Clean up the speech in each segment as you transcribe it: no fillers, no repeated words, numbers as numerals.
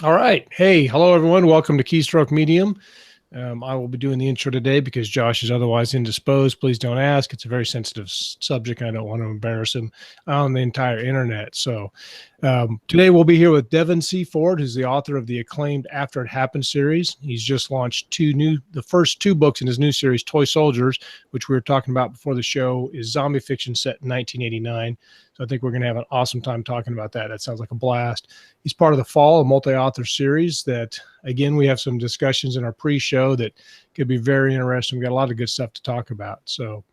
All right. Hey, hello, everyone. Welcome to Keystroke Medium. I will be doing the intro today because Josh is otherwise indisposed. Please don't ask. It's a very sensitive subject. I don't want to embarrass him on the entire internet. So today we'll be here with Devon C Ford, who's the author of the acclaimed After It Happened series. He's just launched the first two books in his new series, Toy Soldiers, which we were talking about before the show, is zombie fiction set in 1989. So I think we're going to have an awesome time talking about that. That sounds like a blast. He's part of the Fall, a multi-author series that, again, we have some discussions in our pre-show that could be very interesting. We got a lot of good stuff to talk about. So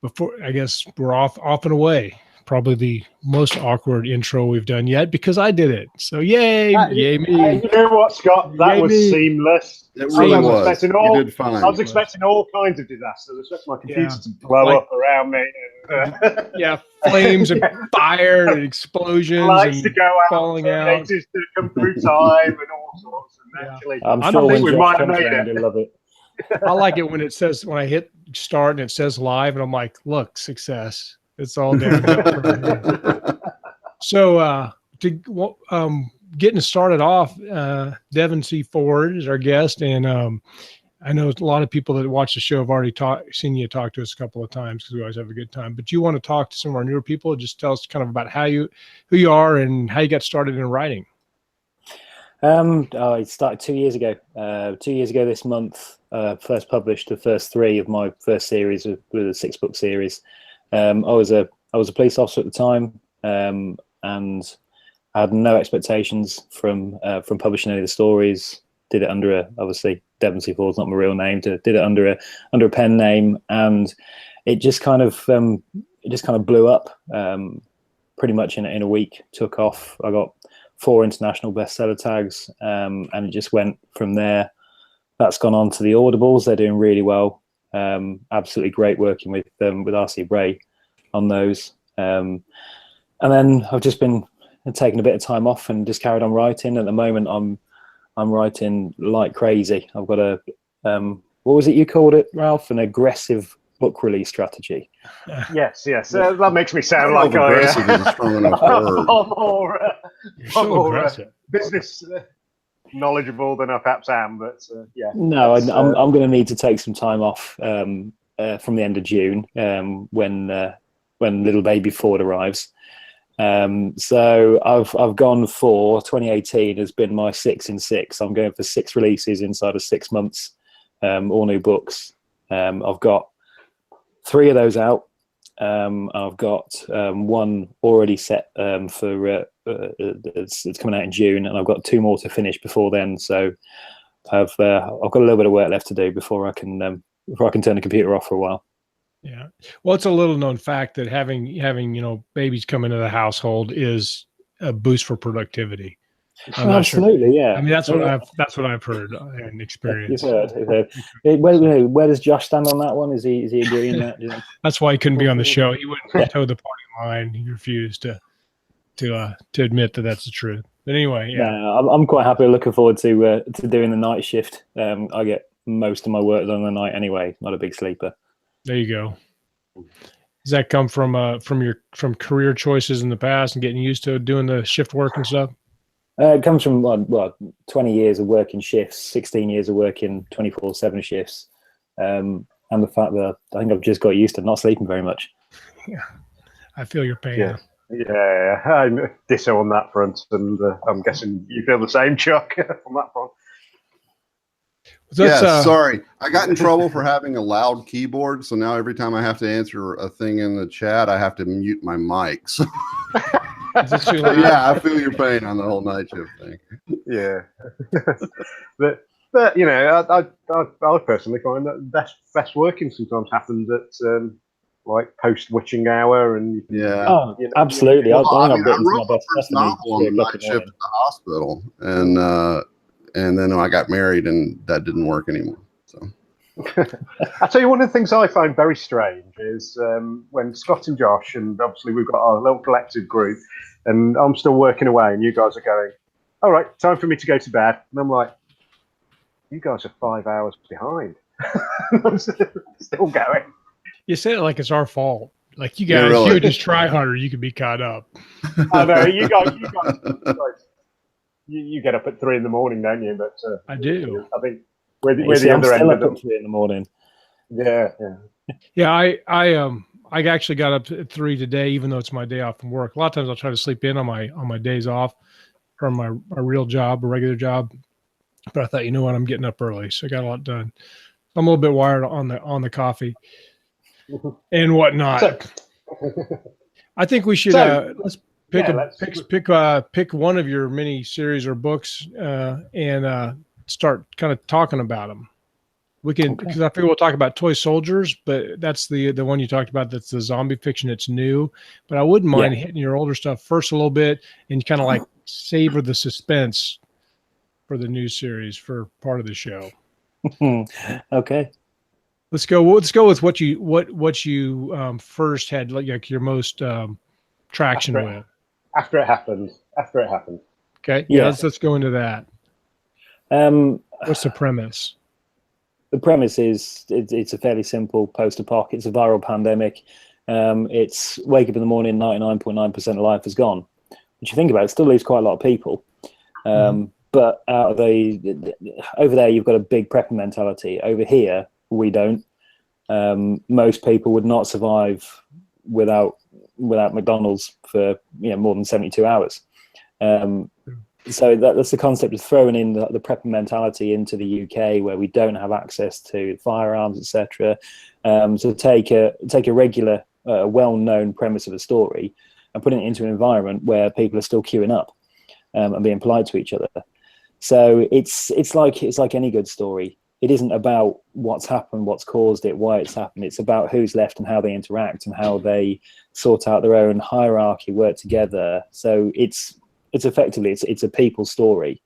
before, I guess we're off and away. Probably the most awkward intro we've done yet because I did it. So yay me. You know what, Scott? That was seamless. It really was. You did fine. I was expecting all kinds of disasters. I expected my computer to blow up around me. And, flames and fire and explosions lights and to go out, falling out. to come through time and all sorts. And actually, I'm sure when we Josh might have comes made around, it. he'll love it. I like it when it says, when I hit start and it says live and I'm like, look, success. It's all downhill. So getting started off, Devon C Ford is our guest. And I know a lot of people that watch the show have already seen you talk to us a couple of times because we always have a good time. But you want to talk to some of our newer people? Just tell us kind of about who you are and how you got started in writing. I started 2 years ago. 2 years ago this month, first published the first three of my first series with a 6-book series. I was a police officer at the time, and I had no expectations from publishing any of the stories. Did it under obviously Devon C Ford's not my real name. Did it under a pen name, and it just kind of blew up. Pretty much in a week, took off. I got 4 international bestseller tags, and it just went from there. That's gone on to the Audibles. They're doing really well. Absolutely great working with R.C. Bray on those. And then I've just been taking a bit of time off and just carried on writing. At the moment, I'm writing like crazy. I've got a what was it you called it, Ralph? An aggressive book release strategy. Yes. That makes me sound like aggressive is a strong enough word. more business knowledgeable than I perhaps am, but yeah. No, I'm going to need to take some time off from the end of June when little baby Ford arrives. So I've gone for 2018 has been my 6 in 6. I'm going for 6 releases inside of 6 months, all new books. I've got 3 of those out. I've got 1 already set for it's coming out in June, and I've got 2 more to finish before then. So I've got a little bit of work left to do before I can turn the computer off for a while. Yeah. Well, it's a little known fact that having babies come into the household is a boost for productivity. Absolutely, sure. Yeah. I mean, that's what I've heard and experienced. You've heard. Where does Josh stand on that one? Is he agreeing that? That's why he couldn't be on the show. He wouldn't toe the party line. He refused to admit that that's the truth. But anyway, yeah. No, I'm quite happy. Looking forward to doing the night shift. I get most of my work done in the night anyway. Not a big sleeper. There you go. Does that come from career choices in the past and getting used to doing the shift work and stuff? It comes from 20 years of working shifts, 16 years of working 24/7 shifts, and the fact that I think I've just got used to not sleeping very much. Yeah, I feel your pain. Yeah, I'm ditto on that front, and I'm guessing you feel the same, Chuck, on that front. Sorry. I got in trouble for having a loud keyboard, so now every time I have to answer a thing in the chat, I have to mute my mic. So. Yeah, I feel your pain on the whole night shift thing. Yeah. but I personally find that best working sometimes happens at like post witching hour, and absolutely. I wrote my first novel on the night shift at the hospital, and then I got married, and that didn't work anymore. So, I tell you, one of the things I find very strange is when Scott and Josh, and obviously we've got our little collective group, and I'm still working away, and you guys are going, all right, time for me to go to bed, and I'm like, you guys are 5 hours behind. I'm still going. You say it like it's our fault. Like you guys, you would just try harder, you could be caught up. I know you guys you get up at 3 a.m, don't you? But I do. I think we're You see, the I'm other still end up of at 3 in the morning. Yeah. Yeah, I actually got up at 3 today, even though it's my day off from work. A lot of times I'll try to sleep in on my days off from my real job, a regular job. But I thought, you know what, I'm getting up early, so I got a lot done. I'm a little bit wired on the coffee and whatnot. So, I think we should let's pick one of your mini series or books and start kind of talking about them. We can, because I figure we'll talk about Toy Soldiers, but that's the one you talked about. That's the zombie fiction. It's new, but I wouldn't mind hitting your older stuff first a little bit and kind of like savor the suspense for the new series for part of the show. Okay. Let's go with what you first had like your most traction with. After it happened. Okay. Yeah. Let's go into that. What's the premise? The premise is it's a fairly simple post-apoc. It's a viral pandemic. It's wake up in the morning, 99.9% of life is gone. Which you think about, it still leaves quite a lot of people. But out of over there, you've got a big prepping mentality. Over here, we don't. Most people would not survive without McDonald's for more than 72 hours. So that's the concept of throwing in the prepping mentality into the UK, where we don't have access to firearms, etc. So take a regular, well-known premise of a story and putting it into an environment where people are still queuing up and being polite to each other. So it's like any good story. It isn't about what's happened, what's caused it, why it's happened. It's about who's left and how they interact and how they sort out their own hierarchy, work together. So it's effectively it's a people story,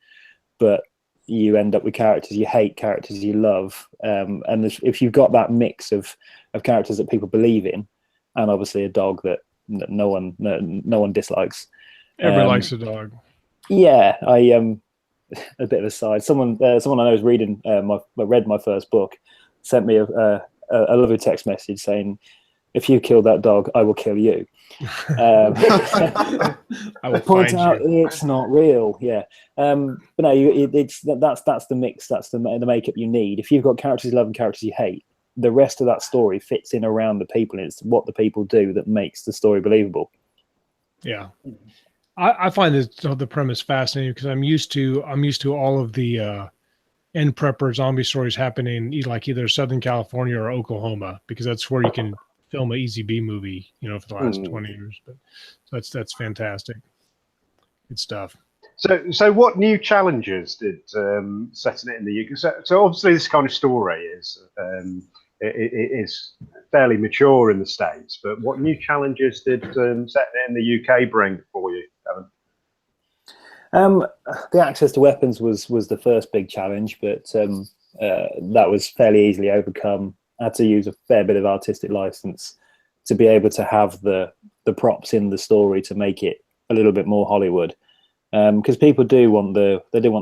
but you end up with characters you hate, characters you love, and if you've got that mix of characters that people believe in, and obviously a dog that no one dislikes. Everybody likes a dog. Yeah, a bit of a side. Someone I know is reading read my first book, sent me a lovely text message saying, "If you kill that dog, I will kill you." I will point find out you. it's not real. Yeah, but no, that's the mix. That's the makeup you need. If you've got characters you love and characters you hate, the rest of that story fits in around the people, and it's what the people do that makes the story believable. Yeah. I find the premise fascinating because I'm used to all of the end prepper zombie stories happening like either Southern California or Oklahoma, because that's where you can film an Easy B movie, for the last 20 years. But that's fantastic. Good stuff. So what new challenges did setting it in the UK? So obviously this kind of story is it is fairly mature in the States, but what new challenges did setting it in the UK bring for you, Devon? The access to weapons was the first big challenge, but that was fairly easily overcome. I had to use a fair bit of artistic license to be able to have the props in the story to make it a little bit more Hollywood, because people do want the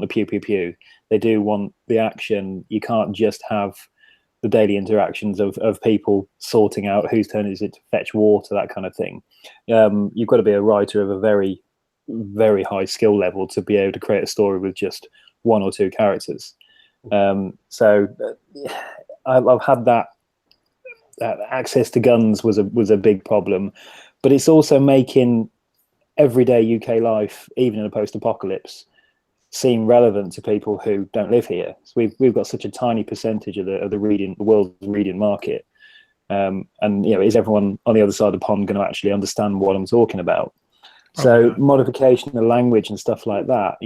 pew pew pew. They do want the action. You can't just have the daily interactions of people sorting out whose turn is it to fetch water, that kind of thing. You've got to be a writer of a very, very high skill level to be able to create a story with just one or two characters. So I've had that access to guns was a big problem, but it's also making everyday UK life, even in a post-apocalypse, seem relevant to people who don't live here. So we've got such a tiny percentage of the world's reading market, and is everyone on the other side of the pond going to actually understand what I'm talking about? So modification of the language and stuff like that,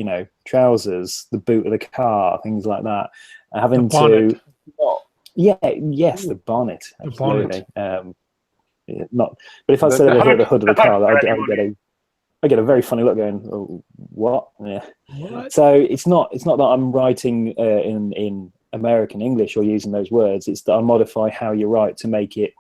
trousers, the boot of the car, things like that, having to, the bonnet, absolutely. But if I said the hood of the car, I get a very funny look going, oh, what? Yeah. What? So it's not that I'm writing in American English or using those words. It's that I modify how you write to make it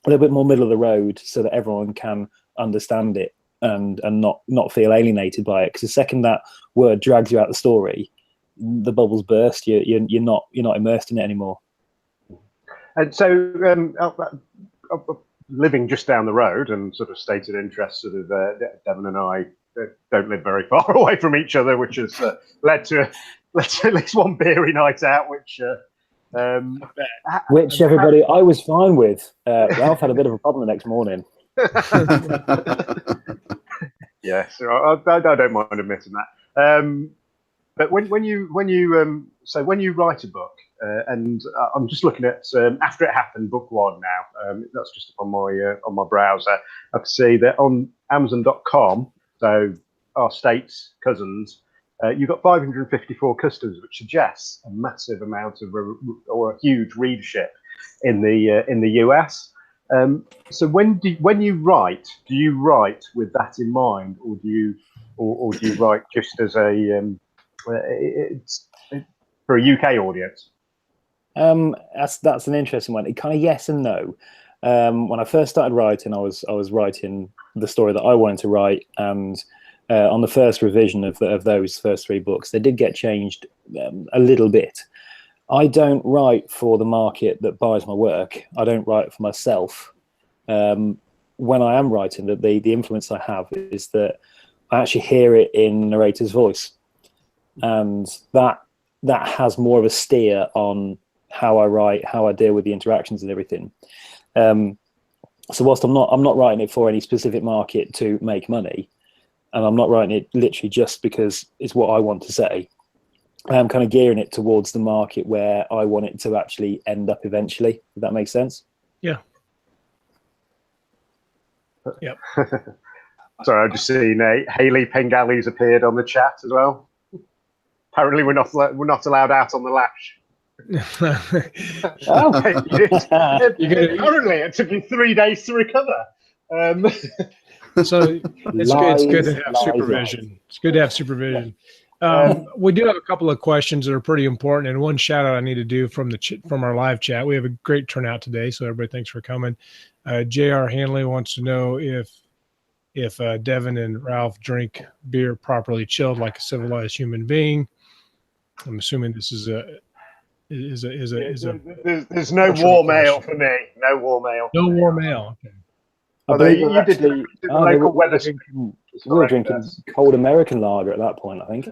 a little bit more middle of the road so that everyone can understand it and not feel alienated by it. Because the second that word drags you out the story, the bubbles burst. You're not immersed in it anymore. And so, living just down the road and sort of stated interest, sort of Devon and I don't live very far away from each other, which has led to at least one beery night out, which everybody I was fine with. Ralph had a bit of a problem the next morning. Yes, I don't mind admitting that. But when you write a book, and I'm just looking at After It Happened, book 1 now. That's just on my browser. I can see that on Amazon.com. So our state's cousins, you've got 554 customers, which suggests a massive amount of or a huge readership in the US. So when you write, do you write with that in mind, or do you write just as it's for a UK audience? That's an interesting one. It kind of yes and no. When I first started writing, I was writing the story that I wanted to write, and on the first revision of those first 3 books, they did get changed a little bit. I don't write for the market that buys my work. I don't write for myself. When I am writing, the influence I have is that I actually hear it in narrator's voice, and that has more of a steer on how I write, how I deal with the interactions and everything. So whilst I'm not writing it for any specific market to make money, and I'm not writing it literally just because it's what I want to say, I'm kind of gearing it towards the market where I want it to actually end up eventually, if that makes sense. Yeah. Yep. Sorry, I've just seen Haley Pengali's appeared on the chat as well. Apparently, we're not allowed out on the lash. Oh. Apparently, it took you 3 days to recover. So it's good to have supervision. It's good to have supervision. We do have a couple of questions that are pretty important, and one shout out I need to do from our live chat. We have a great turnout today, so everybody thanks for coming. J.R. Hanley wants to know if Devon and Ralph drink beer properly chilled like a civilized human being. I'm assuming this is a. There's no warm ale for me. No warm ale. No warm ale. Okay. We were drinking cold American lager at that point, I think.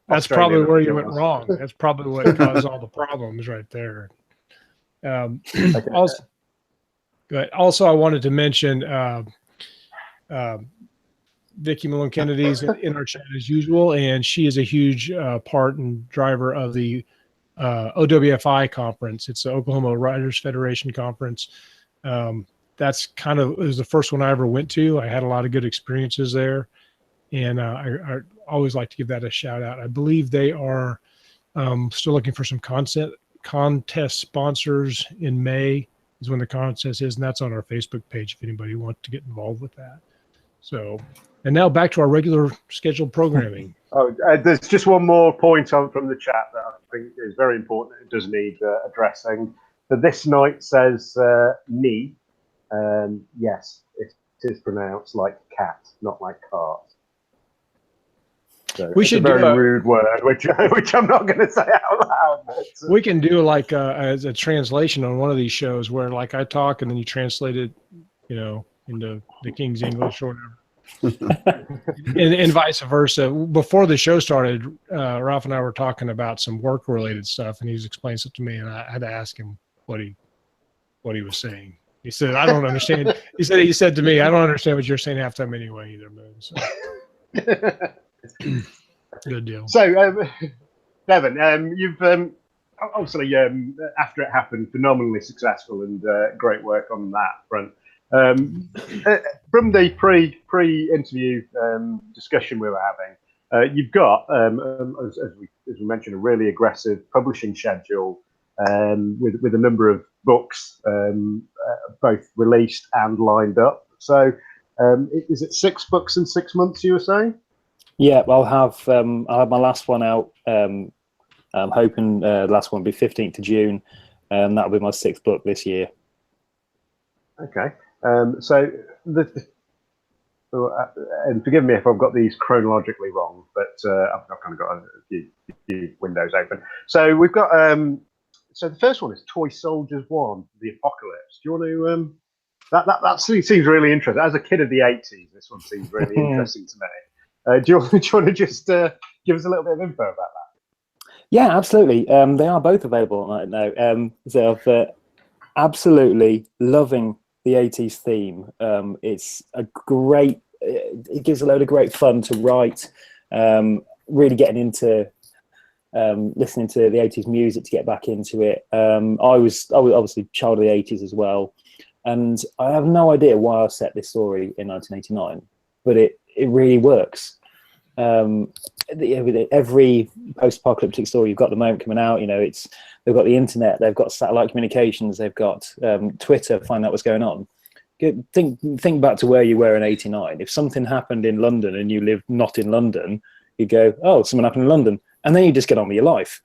That's probably where you went wrong. That's probably what caused all the problems right there. Also, good. Also, I wanted to mention Vicki Malone Kennedy's in our chat as usual, and she is a huge part and driver of the OWFI conference. It's the Oklahoma Writers Federation conference. That's kind of, it was the first one I ever went to. I had a lot of good experiences there, and I always like to give that a shout out. I believe they are still looking for some contest sponsors in May is when the contest is, and that's on our Facebook page if anybody wants to get involved with that. So, and now back to our regular scheduled programming. There's just one more point from the chat that I think is very important. It does need addressing. So this night says knee. Yes, it is pronounced like cat, not like cart. So we should do a very do rude word, which I'm not going to say out loud. But, we can do like as a translation on one of these shows where like I talk and then you translate it, into the King's English or whatever, and vice versa. Before the show started, Ralph and I were talking about some work-related stuff, and he was explaining something to me, and I had to ask him what he was saying. He said, "I don't understand." He said to me, "I don't understand what you're saying half time anyway, either, man." So. Good deal. So, Devon, you've obviously After It Happened, phenomenally successful and great work on that front. From the pre-interview discussion we were having, you've got, as we mentioned, a really aggressive publishing schedule with a number of books both released and lined up. So, is it 6 books in 6 months? You were saying? Yeah, I'll have my last one out. I'm hoping the last one will be 15th of June. That'll be my 6th book this year. Okay. So, and forgive me if I've got these chronologically wrong, but I've kind of got a few windows open. So we've got. So the first one is Toy Soldiers 1: The Apocalypse. Do you want to That seems really interesting. As a kid of the 80s, this one seems really interesting to me. Do you want to just give us a little bit of info about that? Yeah, absolutely. They are both available right now. So I've absolutely loving the 80s theme. It's a great, it gives a load of great fun to write, really getting into listening to the 80s music to get back into it. I was obviously child of the 80s as well. And I have no idea why I set this story in 1989, but it really works. Every post-apocalyptic story you've got at the moment coming out, they've got the internet, they've got satellite communications, they've got Twitter, find out what's going on. Think back to where you were in 89. If something happened in London and you lived not in London, you'd go, oh, something happened in London. And then you just get on with your life.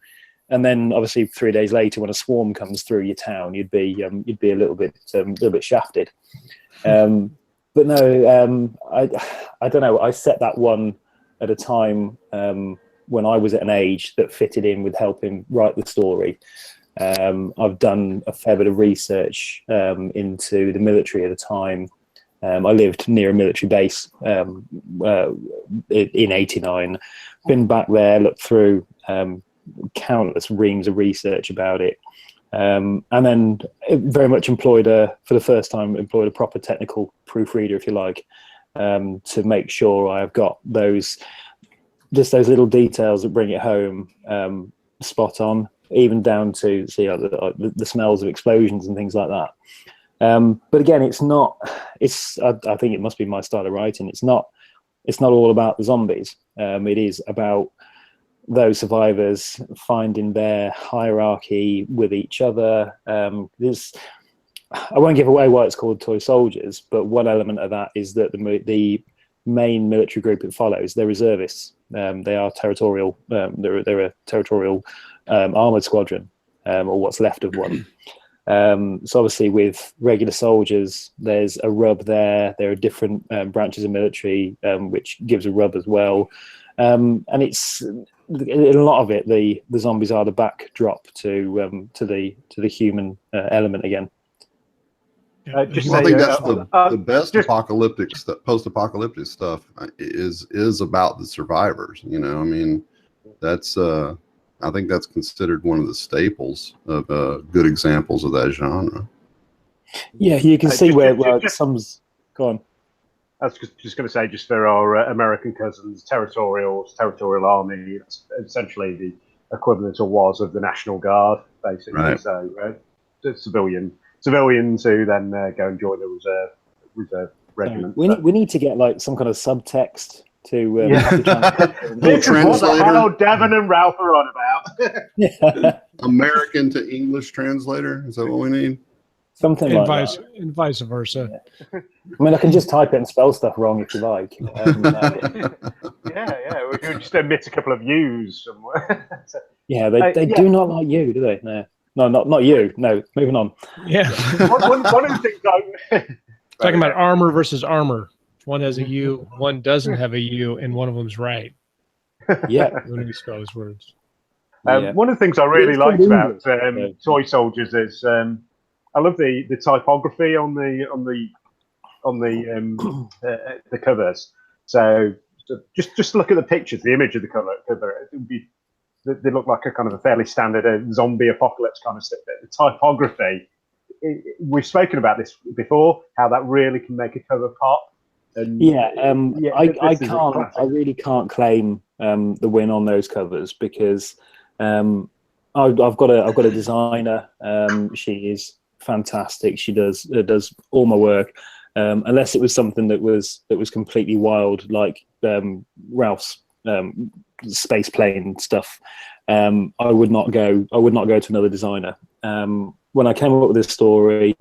And then obviously 3 days later, when a swarm comes through your town, you'd be a little bit shafted. But no, I don't know. I set that one at a time when I was at an age that fitted in with helping write the story. I've done a fair bit of research into the military at the time. I lived near a military base in '89. Been back there, looked through countless reams of research about it, and then very much for the first time employed a proper technical proofreader, if you like, to make sure I've got those little details that bring it home spot on, even down to the smells of explosions and things like that. But again, I think it must be my style of writing. It's not all about the zombies. It is about those survivors finding their hierarchy with each other. I won't give away why it's called Toy Soldiers, but one element of that is that the main military group it follows, they're reservists. They are territorial. They're a territorial armored squadron, or what's left of one. So obviously with regular soldiers, there's a rub there. There are different branches of military, which gives a rub as well. And it's in a lot of it, the zombies are the backdrop to the human element again. I think that's the best apocalyptic stuff, post-apocalyptic stuff is about the survivors. I mean, that's I think that's considered one of the staples of good examples of that genre. Yeah, you can see where some's gone. I was just going to say, just for our American cousins, territorial army, it's essentially the equivalent or was of the National Guard, basically. Right. So civilians who then go and join the reserve regiment. We need to get like some kind of subtext to this is what the hell Devon and Ralph are on about. American to English translator, is that what we need? Something like that. And vice versa. Yeah. I mean, I can just type it and spell stuff wrong if you like. Yeah. We could just omit a couple of U's somewhere. Yeah, they do not like you, do they? No, not you. No, moving on. Yeah. one of the things talking about armor versus armor. One has a U, one doesn't have a U, and one of them's right. Yeah. When we spell his words. One of the things I really liked about Toy Soldiers is I love the typography on the covers. So just look at the pictures, the image of the cover. They look like a kind of a fairly standard zombie apocalypse kind of stuff. The typography, we've spoken about this before, how that really can make a cover pop. And I really can't claim the win on those covers because I've got a designer. She is fantastic. She does all my work. Unless it was something that was completely wild, like Ralph's space plane stuff, I would not go to another designer. When I came up with this story,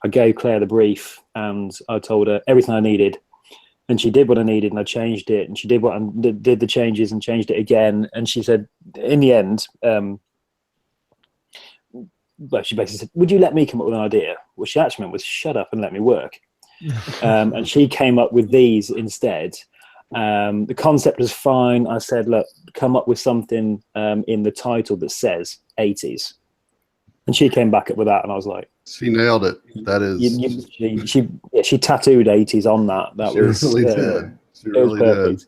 I gave Claire the brief and I told her everything I needed, and she did what I needed, and I changed it, and she did did the changes and changed it again, and she said in the end, she basically said, would you let me come up with an idea? What she actually meant was shut up and let me work. And she came up with these instead. The concept was fine. I said, look, come up with something in the title that says 80s. And she came back up with that, and I was like, She nailed it. That is. She tattooed 80s on that. That She was really did. She it really was perfect. did.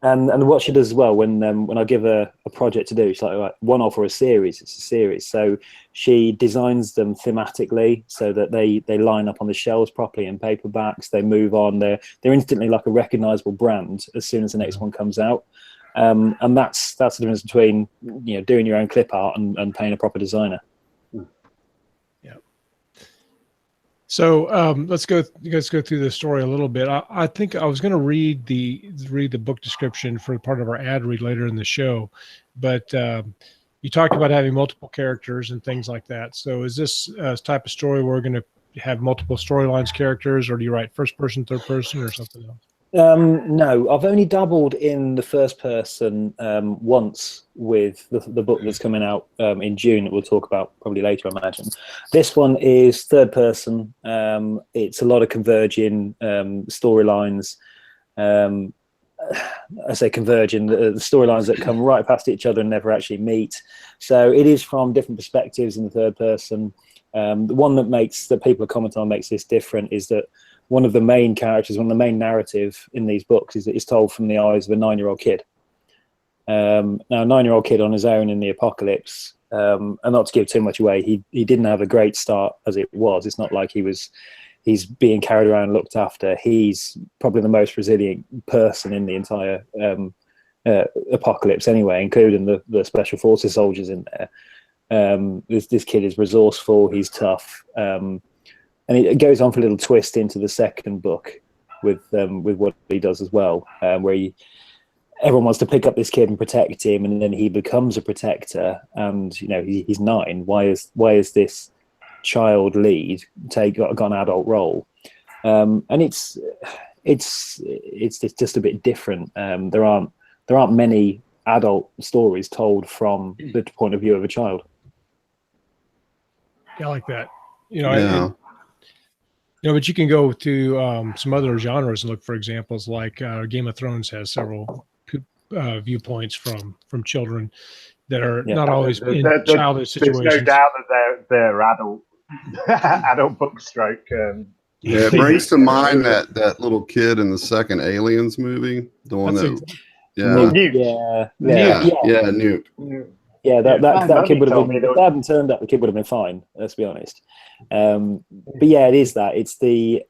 And what she does as well when I give her a project to do, she's like, right, one off or a series. It's a series, so she designs them thematically so that they line up on the shelves properly in paperbacks. They move on. They're instantly like a recognizable brand as soon as the next one comes out. And that's the difference between doing your own clip art and paying a proper designer. So let's go through the story a little bit. I think I was going to read the book description for part of our ad read later in the show, but you talked about having multiple characters and things like that. So is this type of story where we're going to have multiple storylines, characters, or do you write first person, third person, or something else? No, I've only dabbled in the first person once with the book that's coming out in June that we'll talk about probably later, I imagine. This one is third person. It's a lot of converging storylines. I say converging, the storylines that come right past each other and never actually meet. So it is from different perspectives in the third person. The one that people are commenting on makes this different is that one of the main characters, one of the main narrative in these books is that it's told from the eyes of a 9-year-old kid. Now, a 9-year-old kid on his own in the apocalypse, and not to give too much away, he didn't have a great start as it was. It's not like he's being carried around and looked after. He's probably the most resilient person in the entire apocalypse anyway, including the special forces soldiers in there. This kid is resourceful, he's tough. And it goes on for a little twist into the second book with what he does as well, where everyone wants to pick up this kid and protect him, and then he becomes a protector. And he's 9. Why is this child lead got an adult role? And it's just a bit different. There aren't many adult stories told from the point of view of a child. Yeah, I like that. But you can go to some other genres and look for examples. Like Game of Thrones has several viewpoints from children that are not always in childish situations. There's no doubt that they're adult book stroke. It brings to mind that little kid in the second Aliens movie, the one Newt. Newt. Yeah, that kid would have been. If that hadn't turned up, the kid would have been fine. Let's be honest. But yeah, it is that. It's the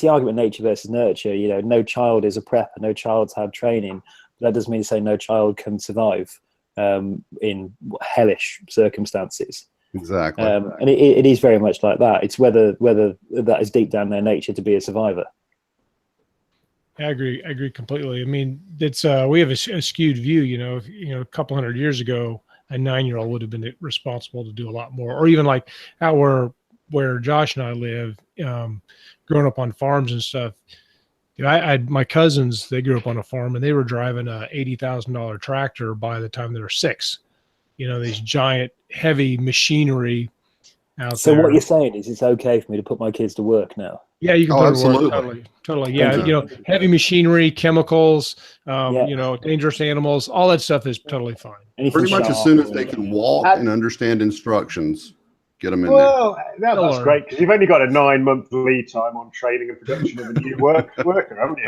argument nature versus nurture. No child is a prepper. No child's had training. That doesn't mean to say no child can survive in hellish circumstances. Exactly. And it is very much like that. It's whether that is deep down their nature to be a survivor. I agree completely. I mean, it's we have a skewed view. A couple hundred years ago, a 9-year-old would have been responsible to do a lot more. Or even like out where Josh and I live, growing up on farms and stuff. My cousins, they grew up on a farm and they were driving a $80,000 tractor by the time they were 6. These giant, heavy machinery out there. So what you're saying is it's okay for me to put my kids to work now? Yeah, you can put them to work. Totally. Yeah, heavy machinery, chemicals, dangerous animals, all that stuff is totally fine. Pretty much as soon as they can walk and understand instructions, get them in there. Well, that's great, because you've only got a 9-month lead time on training and production of a new worker, haven't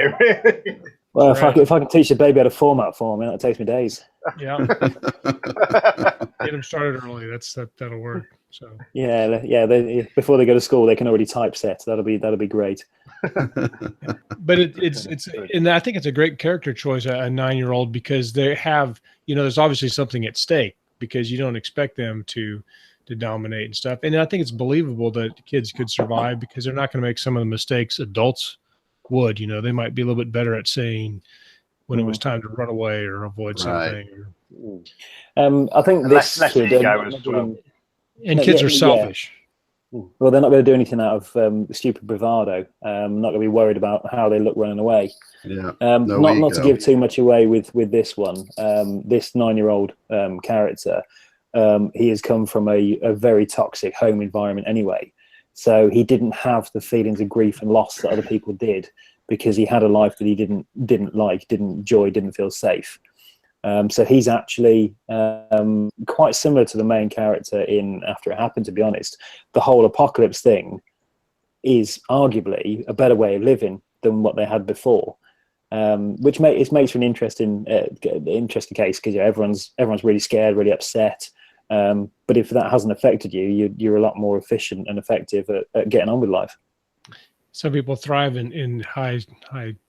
you? Well, if I can teach a baby how to format for me, that takes me days. Yeah. Get them started early. That'll work. So before they go to school, they can already typeset. That'll be great. But it's and I think it's a great character choice, a 9-year-old, because they have there's obviously something at stake, because you don't expect them to dominate and stuff. And I think it's believable that kids could survive because they're not going to make some of the mistakes adults would. They might be a little bit better at saying when it was time to run away or avoid something. I think this kid and kids are selfish. Well, they're not going to do anything out of stupid bravado. Not going to be worried about how they look running away. Yeah. Not to give too much away with this one. This 9-year-old character, he has come from a very toxic home environment anyway. So he didn't have the feelings of grief and loss that other people did, because he had a life that he didn't like, didn't enjoy, didn't feel safe. So he's actually quite similar to the main character in After It Happened, to be honest. The whole apocalypse thing is arguably a better way of living than what they had before, which makes for an interesting case, because everyone's really scared, really upset. But if that hasn't affected you, you're a lot more efficient and effective at getting on with life. Some people thrive in high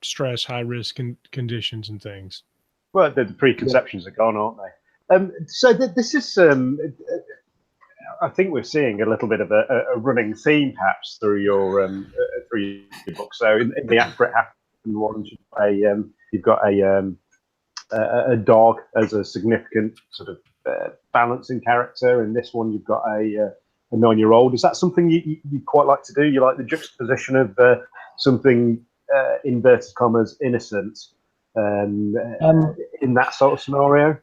stress, high risk conditions and things. Well, the preconceptions are gone, aren't they? So this is, I think we're seeing a little bit of a running theme, perhaps, through your book. So in the After It Happened one, you've got a dog as a significant sort of balancing character. In this one, you've got a 9-year-old. Is that something you quite like to do? You like the juxtaposition of something inverted commas innocent in that sort of scenario?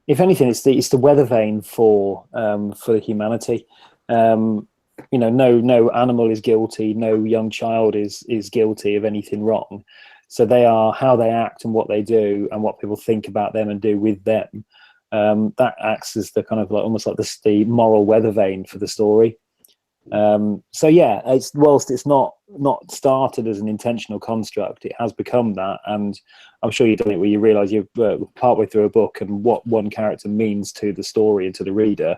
If anything, it's the weather vane for the humanity. No animal is guilty. No young child is guilty of anything wrong. So they are how they act and what they do and what people think about them and do with them. That acts as the kind of almost like the moral weather vane for the story. So yeah, whilst it's not started as an intentional construct, it has become that. And I'm sure you've done it where you realise you're partway through a book and what one character means to the story and to the reader.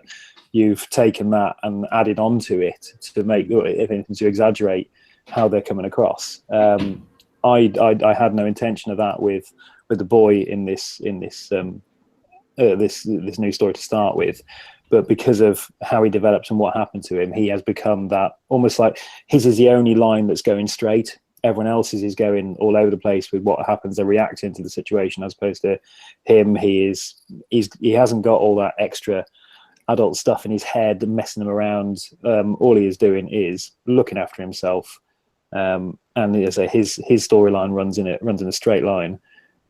You've taken that and added on to it to make, if anything, to exaggerate how they're coming across. I had no intention of that with the boy in this new story to start with, but because of how he develops and what happened to him, he has become that, almost like his is the only line that's going straight. Everyone else's is going all over the place with what happens. They're reacting to the situation, as opposed to him. He hasn't got all that extra adult stuff in his head messing him around. All he is doing is looking after himself. And as I say, his storyline runs in a straight line.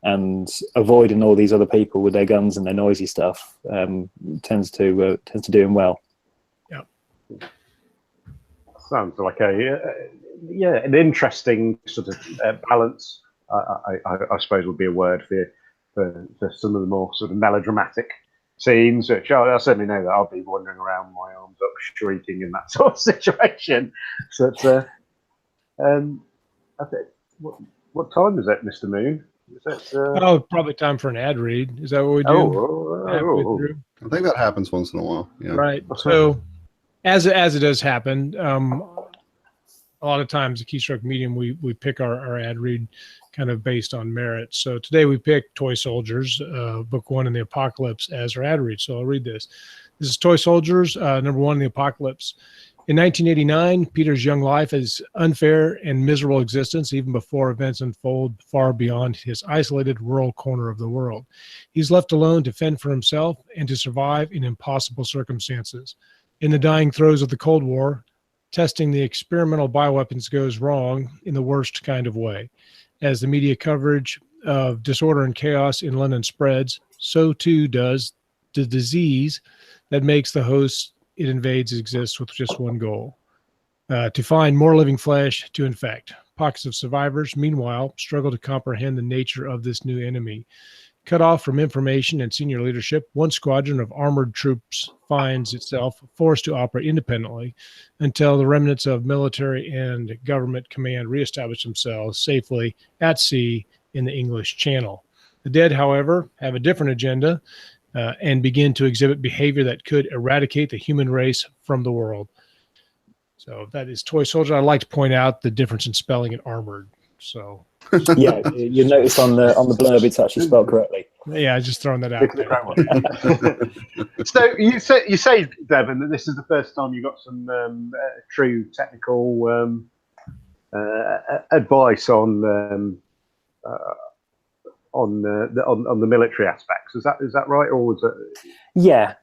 And avoiding all these other people with their guns and their noisy stuff tends to do him well. Yeah, sounds like an interesting sort of balance. I suppose would be a word for some of the more sort of melodramatic scenes. Which I certainly know that I'll be wandering around with my arms up, shrieking in that sort of situation. So, I think, what time is it, Mr. Moon? Probably time for an ad read. Is that what we do? I think that happens once in a while. Yeah. Right. So, as it does happen, a lot of times the Keystroke Medium we pick our ad read kind of based on merit. So today we picked Toy Soldiers, book 1 in the Apocalypse, as our ad read. So I'll read this. This is Toy Soldiers, number 1 in the Apocalypse. In 1989, Peter's young life is unfair and miserable existence even before events unfold far beyond his isolated rural corner of the world. He's left alone to fend for himself and to survive in impossible circumstances. In the dying throes of the Cold War, testing the experimental bioweapons goes wrong in the worst kind of way. As the media coverage of disorder and chaos in London spreads, so too does the disease that makes the host it invades exists with just one goal, to find more living flesh to infect. Pockets of survivors, meanwhile, struggle to comprehend the nature of this new enemy. Cut off from information and senior leadership, one squadron of armored troops finds itself forced to operate independently until the remnants of military and government command reestablish themselves safely at sea in the English Channel. The dead, however, have a different agenda, and begin to exhibit behavior that could eradicate the human race from the world. So that is Toy Soldier. I'd like to point out the difference in spelling and armored. So yeah, you notice on the blurb it's actually spelled correctly. Yeah, just throwing that out there. So you say, Devon, that this is the first time you got some true technical advice on the military aspects. Is that right, or was it? Yeah,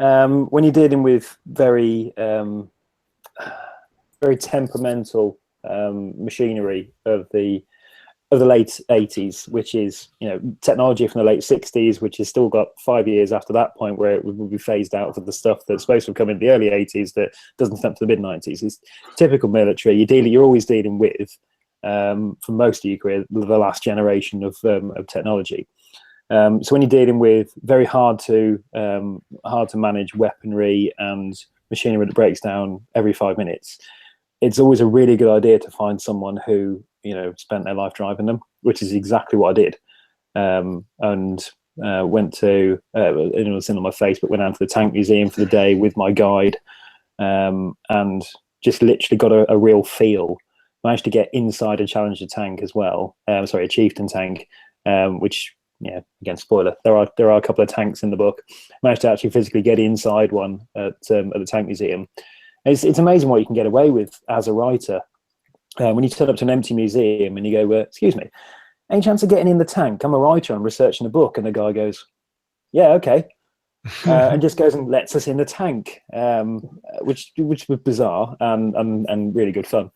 when you're dealing with very temperamental machinery of the late 80s, which is technology from the late 60s, which has still got 5 years after that point where it will be phased out for the stuff that's supposed to come in the early 80s that doesn't come to the mid 90s. It's typical military. You're always dealing with, for most of your career, the last generation of technology. So when you're dealing with very hard to manage weaponry and machinery that breaks down every 5 minutes, it's always a really good idea to find someone who, you know, spent their life driving them, which is exactly what I did. Went to, it was in on my Facebook, went down to the tank museum for the day with my guide, and just literally got a real feel. Managed to get inside a Challenger tank as well. Sorry, a Chieftain tank, which, yeah, again, spoiler, there are a couple of tanks in the book. Managed to actually physically get inside one at the tank museum. It's amazing what you can get away with as a writer. When you turn up to an empty museum and you go, excuse me, any chance of getting in the tank? I'm a writer, I'm researching a book. And the guy goes, yeah, okay. And just goes and lets us in the tank, which was bizarre and really good fun.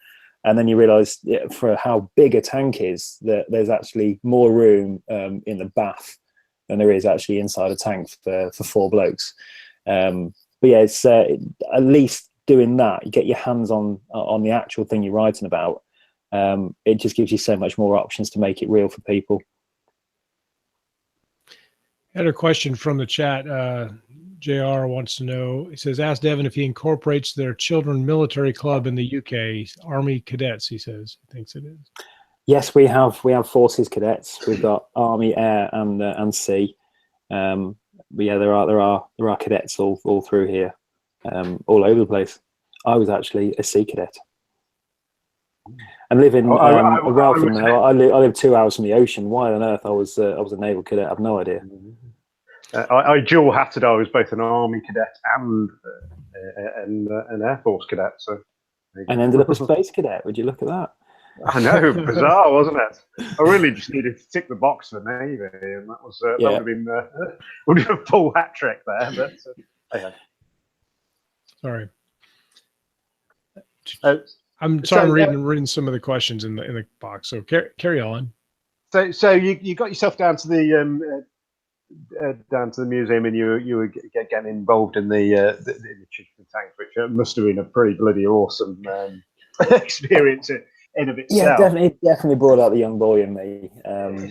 And then you realise, for how big a tank is, that there's actually more room in the bath than there is actually inside a tank for 4 blokes. But yeah, it's at least doing that, you get your hands on the actual thing you're writing about. It just gives you so much more options to make it real for people. I had a question from the chat. JR wants to know, he says, ask Devon if he incorporates their children military club in the UK, Army Cadets, he says. He thinks it is. Yes, we have forces cadets. We've got Army, Air, and Sea. But yeah, there are cadets all through here, all over the place. I was actually a sea cadet. And living a while from there, I live 2 hours from the ocean. Why on earth I was a naval cadet? I have no idea. I dual hatted. I was both an Army cadet and an Air Force cadet. So, and ended up a space cadet. Would you look at that? I know, bizarre, wasn't it? I really just needed to tick the box for the Navy, and that was that would have been a full hat trick there. But okay. Sorry. I'm sorry. I'm reading some of the questions in the box. So carry on. So you got yourself down to the museum, and you were getting involved in the Chieftain tank, which must have been a pretty bloody awesome experience in of itself. Yeah, definitely brought out the young boy in me.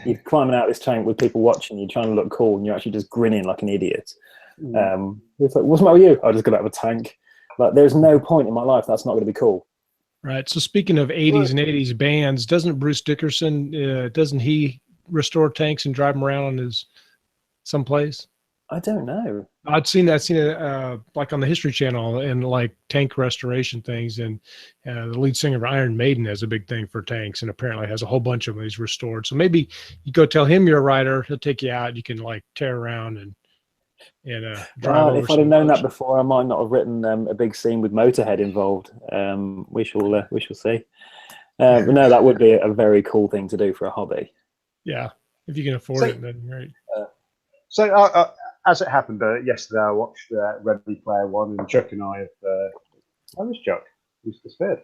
You're climbing out this tank with people watching you, trying to look cool, and you're actually just grinning like an idiot. It's like, what's the matter with you? I just got out of a tank. Like, there's no point in my life that's not going to be cool. Right. So speaking of 80s and 80s bands, doesn't Bruce Dickerson, doesn't he restore tanks and drive them around on his someplace? I don't know. I'd seen it like on the History Channel and like tank restoration things. And the lead singer of Iron Maiden has a big thing for tanks and apparently has a whole bunch of them he's restored. So maybe you go tell him you're a writer. He'll take you out. You can like tear around and drive over. If I'd have known that before, I might not have written a big scene with Motorhead involved. We shall see. But no, that would be a very cool thing to do for a hobby. Yeah, if you can afford it, then great. So as it happened yesterday, I watched Ready Player One, and Chuck and I have. Where was Chuck? He's disappeared.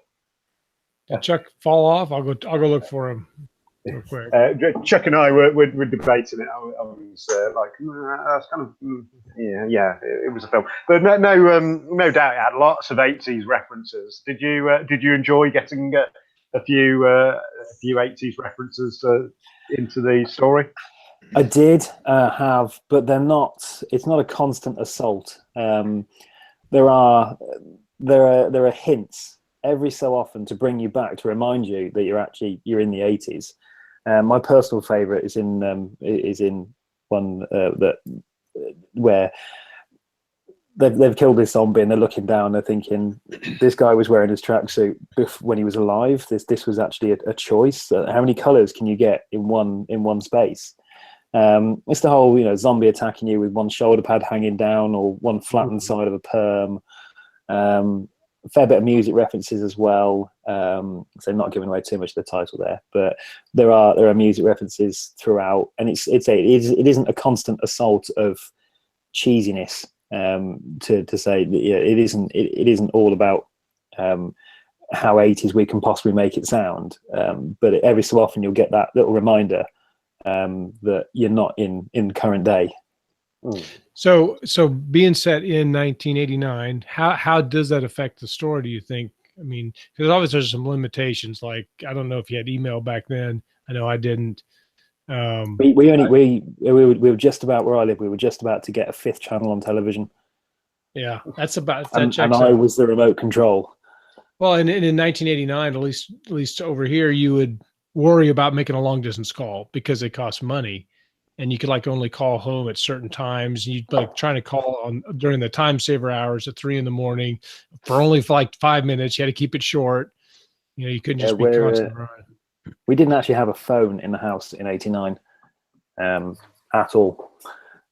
Did Chuck fall off? I'll go look for him. Real quick. Chuck and I were debating it. I was like, that's kind of it was a film, but no doubt it had lots of 80s references. Did you enjoy getting a few 80s references into the story? I did have, but they're not. It's not a constant assault. There are hints every so often to bring you back, to remind you that you're in the 80s. My personal favourite is in one where they've killed this zombie and they're looking down. They're thinking, this guy was wearing his tracksuit when he was alive. This was actually a choice. How many colours can you get in one space? It's the whole zombie attacking you with one shoulder pad hanging down or one flattened side of a perm. A fair bit of music references as well. So not giving away too much of the title there, but there are music references throughout, and it isn't a constant assault of cheesiness. To say that it isn't all about how 80s we can possibly make it sound, but every so often you'll get that little reminder that you're not in current day. So being set in 1989, how does that affect the story, do you think? I mean, because obviously there's some limitations. Like, I don't know if you had email back then. I know I didn't. We were just about, where I live, we were just about to get a 5th channel on television. Yeah, that's about and I was the remote control. Well, in 1989, at least over here, you would worry about making a long distance call because it costs money, and you could like only call home at certain times. You'd like trying to call on during the time saver hours at 3 a.m. for only like 5 minutes. You had to keep it short. You know, you couldn't just be constantly running. We didn't actually have a phone in the house in '89 at all.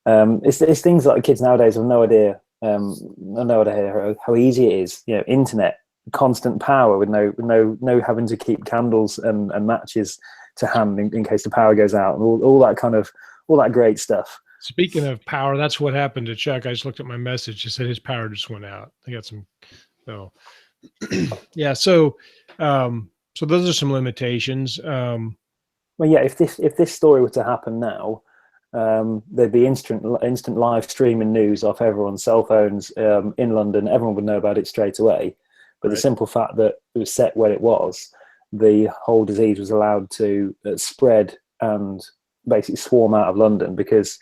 It's things like kids nowadays have no idea. No idea how easy it is. You know, internet, constant power with no having to keep candles and matches to hand in case the power goes out, and all that great stuff. Speaking of power, that's what happened to Chuck. I just looked at my message. It said his power just went out. I got some. So yeah. So those are some limitations. Well, yeah. If this story were to happen now, there'd be instant live streaming news off everyone's cell phones in London. Everyone would know about it straight away. But the simple fact that it was set where it was, the whole disease was allowed to spread and basically swarm out of London because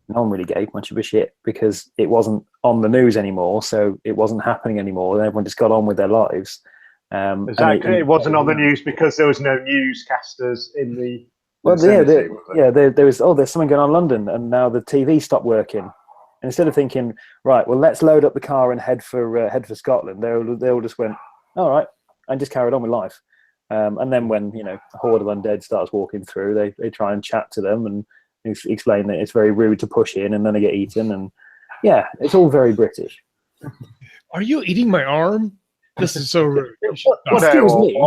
no one really gave much of a shit, because it wasn't on the news anymore, so it wasn't happening anymore. Everyone just got on with their lives. Exactly. It wasn't on the news because there was no newscasters in the. Well, there was. Oh, there's something going on in London, and now the TV stopped working. And instead of thinking, right, well, let's load up the car and head for Scotland, they all just went, all right, and just carried on with life. And then when a horde of undead starts walking through, they try and chat to them and explain that it's very rude to push in, and then they get eaten. And yeah, it's all very British. Are you eating my arm? This is so rude. Excuse me.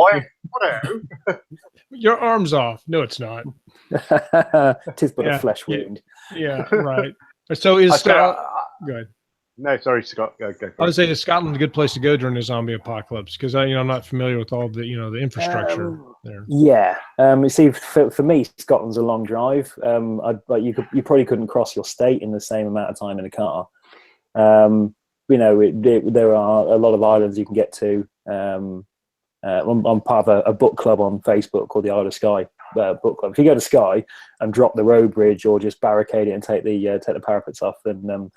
Your arm's off. No, it's not. It is but a flesh wound. Yeah, right. So is Scott? Go ahead. No, sorry, Scott. Go. I would say is Scotland a good place to go during the zombie apocalypse? Because I'm not familiar with all the the infrastructure there. Yeah, you see, for me, Scotland's a long drive. You probably couldn't cross your state in the same amount of time in a car. There are a lot of islands you can get to. I'm part of a book club on Facebook called the Isle of Skye book club. If you go to Skye and drop the road bridge or just barricade it and take the parapets off, then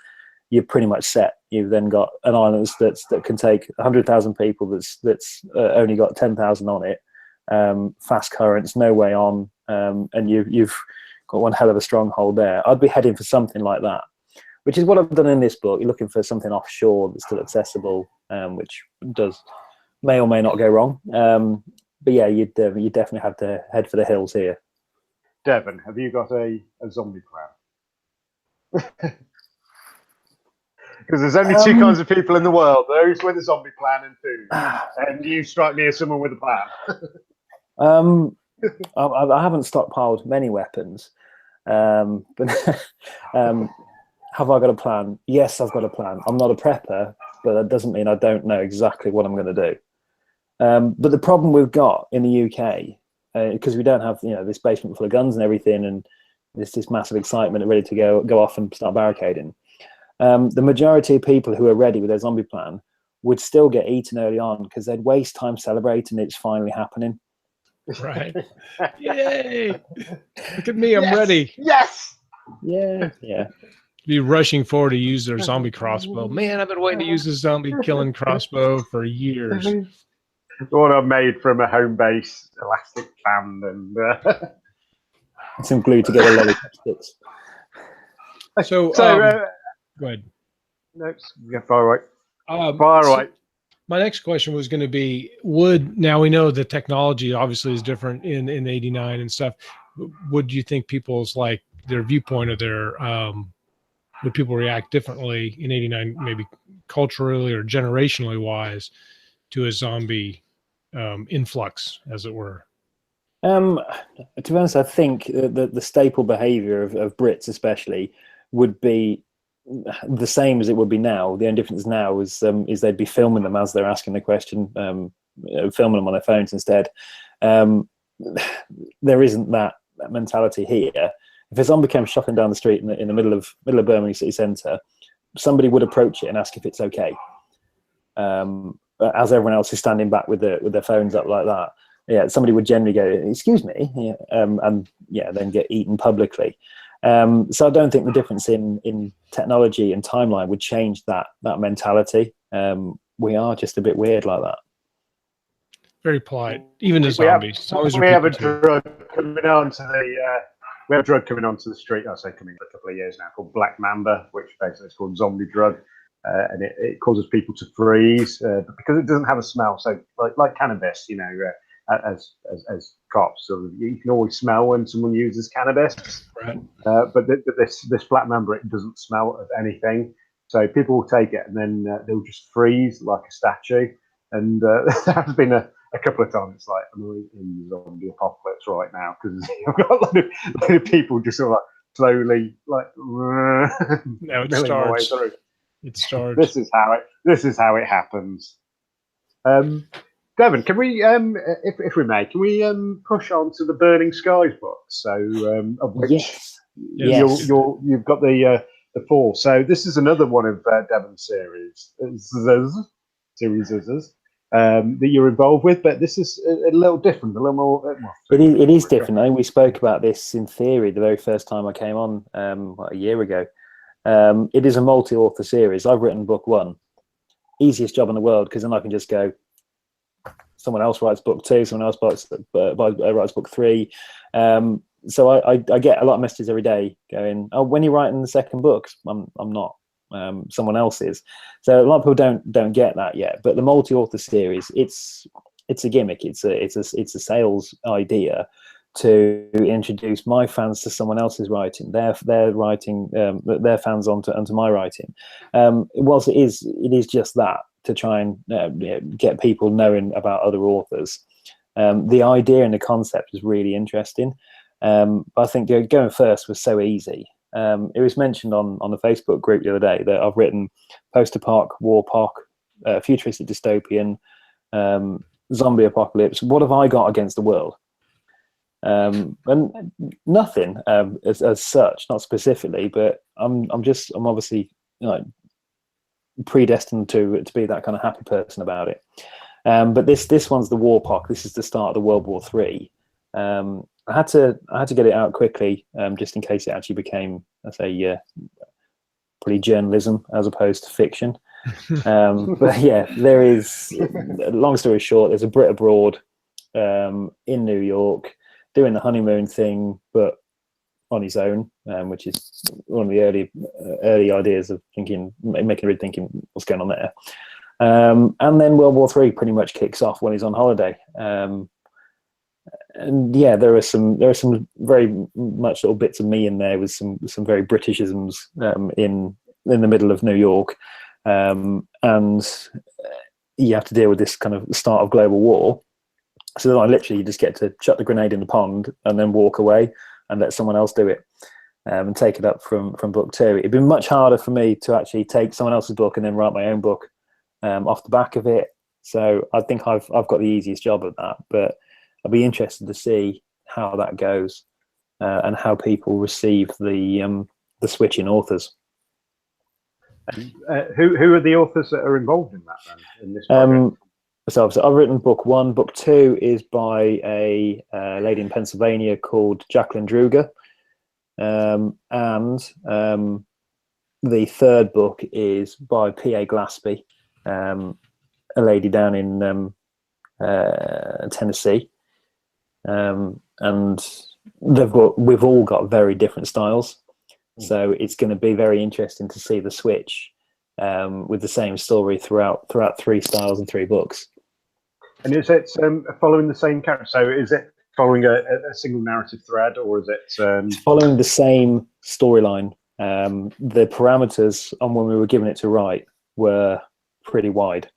you're pretty much set. You've then got an island that can take 100,000 people that's only got 10,000 on it. Fast currents, no way on, and you've got one hell of a stronghold there. I'd be heading for something like that, which is what I've done in this book. You're looking for something offshore that's still accessible, which may or may not go wrong. But yeah, you definitely have to head for the hills here. Devon, have you got a zombie plan? Because there's only two kinds of people in the world: those with a zombie plan and food. And you strike me as someone with a plan. I haven't stockpiled many weapons, but have I got a plan? Yes, I've got a plan. I'm not a prepper, but that doesn't mean I don't know exactly what I'm going to do. But the problem we've got in the UK, because we don't have this basement full of guns and everything, and there's this massive excitement and ready to go off and start barricading. The majority of people who are ready with their zombie plan would still get eaten early on because they'd waste time celebrating it's finally happening. Right. Yay! Look at me, I'm ready. Yes. Yeah. Be rushing forward to use their zombie crossbow. Man, I've been waiting to use this zombie killing crossbow for years. The one I made from a home base elastic band and some glue together lollipop sticks. So go ahead. No, far away. My next question was going to be: now we know the technology obviously is different in '89 and stuff. Would you think people's their viewpoint of their would people react differently in '89, maybe culturally or generationally wise, to a zombie influx, as it were? To be honest, I think the staple behavior of Brits especially would be the same as it would be now. The only difference now is they'd be filming them as they're asking the question, filming them on their phones instead. There isn't that mentality here. If a zombie came shuffling down the street in the middle of Birmingham city centre, somebody would approach it and ask if it's okay. As everyone else is standing back with their phones up like that. somebody would generally go, "Excuse me," and then get eaten publicly. So I don't think the difference in technology and timeline would change that mentality. We are just a bit weird like that. Very polite, even to We zombies. we have a drug coming onto the street. I say coming for a couple of years now, called Black Mamba, which basically is called zombie drug, and it causes people to freeze, but because it doesn't have a smell. So like cannabis, as cops, so you can always smell when someone uses cannabis. Right. But this Black Mamba, it doesn't smell of anything. So people will take it and then they'll just freeze like a statue. And there's been a couple of times, it's like, I'm in the zombie apocalypse right now, because I've got a lot of people just sort of like slowly now it starts. It starts. This is how it happens. Devon, can we, if we may, can we push on to the Burning Skies book? So, of which you've got the 4. So this is another one of Devon's series that you're involved with, but this is a little different, a little more. It is different. I think we spoke about this in theory the very first time I came on a year ago. It is a multi-author series. I've written book 1, easiest job in the world, because then I can just go. Someone else writes book 2. Someone else writes book 3. So I get a lot of messages every day going, "Oh, when you're writing the second book?" I'm not. Someone else is. So a lot of people don't get that yet. But the multi-author series, it's a gimmick. It's a sales idea to introduce my fans to someone else's writing. Their writing, their fans onto my writing. Whilst it is just that, to try and get people knowing about other authors. The idea and the concept is really interesting. I think going first was so easy. It was mentioned on the Facebook group the other day that I've written post-apoc, war-poc, futuristic dystopian, zombie apocalypse. What have I got against the world? And nothing as such, not specifically, but I'm obviously predestined to be that kind of happy person about it. But this one's the war-poc. This is the start of the World War III. I had to get it out quickly, just in case it actually became, let's say, pretty journalism as opposed to fiction. But yeah, there is. Long story short, there's a Brit abroad in New York doing the honeymoon thing, but on his own, which is one of the early ideas of making everybody thinking what's going on there. And then World War III pretty much kicks off when he's on holiday. And yeah, there are some very much little bits of me in there with some very Britishisms in the middle of New York, and you have to deal with this kind of start of global war. So then I literally just get to chuck the grenade in the pond and then walk away and let someone else do it, and take it up from book 2. It'd been much harder for me to actually take someone else's book and then write my own book off the back of it. So I think I've got the easiest job of that, but I'll be interested to see how that goes and how people receive the switch in authors. Who are the authors that are involved in that then, in this project? So I've written book 1. Book 2 is by a lady in Pennsylvania called Jacqueline Druger, and the third book is by P.A. Glaspie, a lady down in Tennessee. And we've all got very different styles, so it's going to be very interesting to see the switch with the same story throughout 3 styles and 3 books. And is it following the same character? So is it following a single narrative thread, or is it following the same storyline? The parameters on when we were given it to write were pretty wide.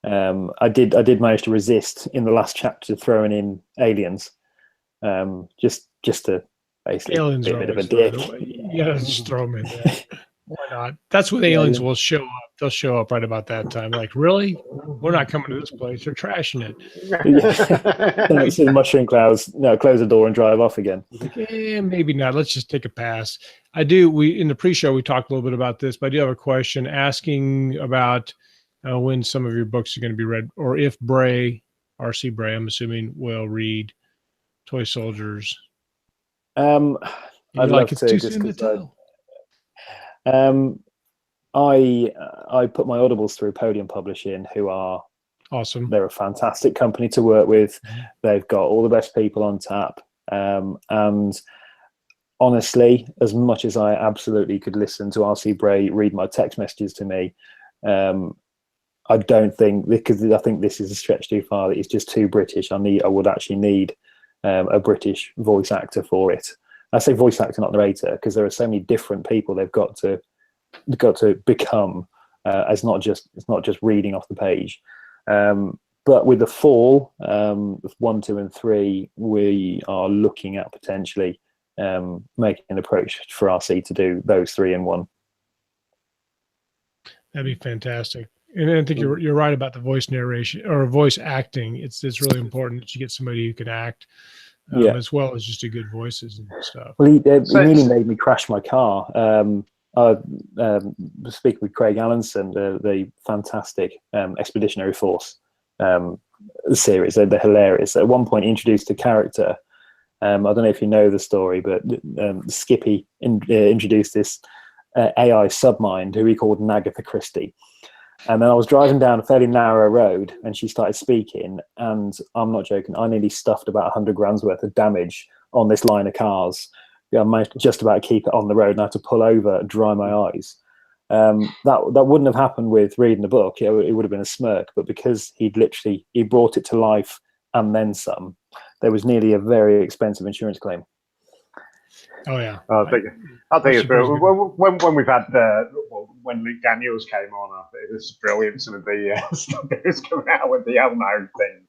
I did manage to resist in the last chapter throwing in aliens, just to basically aliens be a bit of a dick. Yeah, just throw them in there. Why not? That's when the aliens will show up. They'll show up right about that time. Like, really? We're not coming to this place. They're trashing it. See the mushroom clouds. No, close the door and drive off again. Maybe not. Let's just take a pass. In the pre-show we talked a little bit about this, but I do have a question asking about when some of your books are going to be read, or if Bray R.C. Bray, I'm assuming, will read Toy Soldiers? I'd love it's to, too just soon to because tell. I put my Audibles through Podium Publishing, who are Awesome. They're a fantastic company to work with. They've got all the best people on tap. And honestly, as much as I absolutely could listen to R.C. Bray read my text messages to me, I don't think, because I think this is a stretch too far, that it's just too British. I would actually need a British voice actor for it. I say voice actor, not narrator, because there are so many different people they've got to become. It's not just reading off the page. But with the Fall, 1, 2, and 3, we are looking at potentially making an approach for RC to do those 3 in 1. That'd be fantastic. And I think you're right about the voice narration or voice acting. It's really important that you get somebody who can act as well as just do good voices and stuff. Well, he nearly made me crash my car. Speaking with Craig Allenson, the fantastic Expeditionary Force series, they're hilarious. At one point, he introduced a character. I don't know if you know the story, but Skippy introduced this AI submind who he called Agatha Christie. And then I was driving down a fairly narrow road, and she started speaking, and I'm not joking, I nearly stuffed about 100 grand's worth of damage on this line of cars. I managed just about to keep it on the road, and I had to pull over and dry my eyes. That wouldn't have happened with reading the book. It would have been a smirk, but because he brought it to life and then some, there was nearly a very expensive insurance claim. Oh yeah, I think it's brilliant. When we've had when Luke Daniels came on, I think it was brilliant. Some of the stuff that was coming out with the Elmo thing.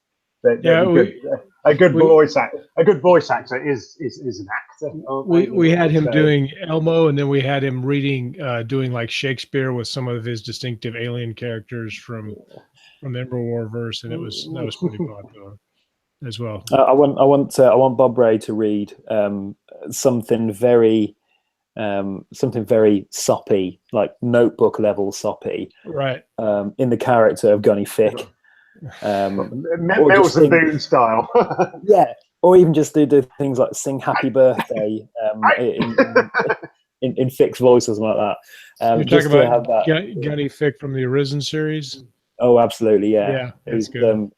A good voice actor is an actor. We had him doing Elmo, and then we had him reading, doing like Shakespeare with some of his distinctive alien characters from the Emperor War verse, and that was pretty popular as well. I want Bob Ray to read something very soppy, like Notebook level soppy, right? In the character of Gunny Fick. Mills and Boone style. Yeah, or even just do things like sing Happy Birthday in Fick's voice or something like that. You're talking about Gunny Fick from the Arisen series? Oh, absolutely, yeah. Yeah, that's good.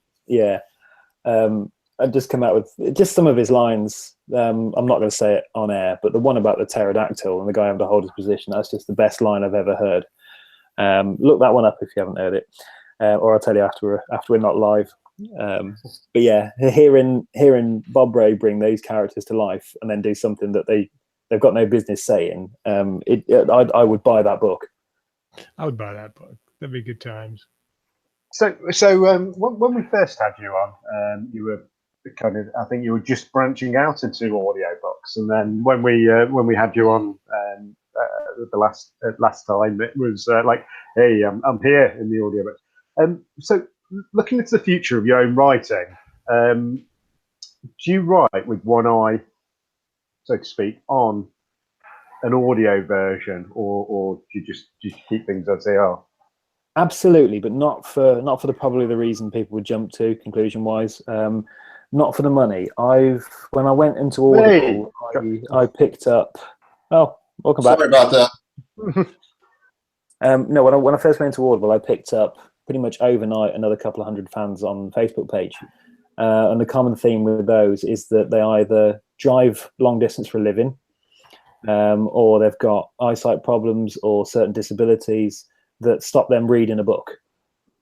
I've just come out with just some of his lines. I'm not going to say it on air, but the one about the pterodactyl and the guy having to hold his position, that's just the best line I've ever heard. Look that one up if you haven't heard it. Or I'll tell you after we're not live. But yeah, hearing Bob Ray bring those characters to life and then do something that they've got no business saying, I would buy that book. I would buy that book. That'd be good times. So when we first had you on, you were I think you were just branching out into audiobooks, and then when we had you on the last time, it was like, hey, I'm here in the audiobooks. So looking into the future of your own writing, do you write with one eye, so to speak, on an audio version, or do you keep things as they are? Absolutely, but not for probably the reason people would jump to conclusion wise. Not for the money. When I went into Audible, I picked up. Oh, welcome back. Sorry about that. No, when I first went into Audible, I picked up pretty much overnight another couple of hundred fans on the Facebook page, and the common theme with those is that they either drive long distance for a living, or they've got eyesight problems or certain disabilities that stop them reading a book.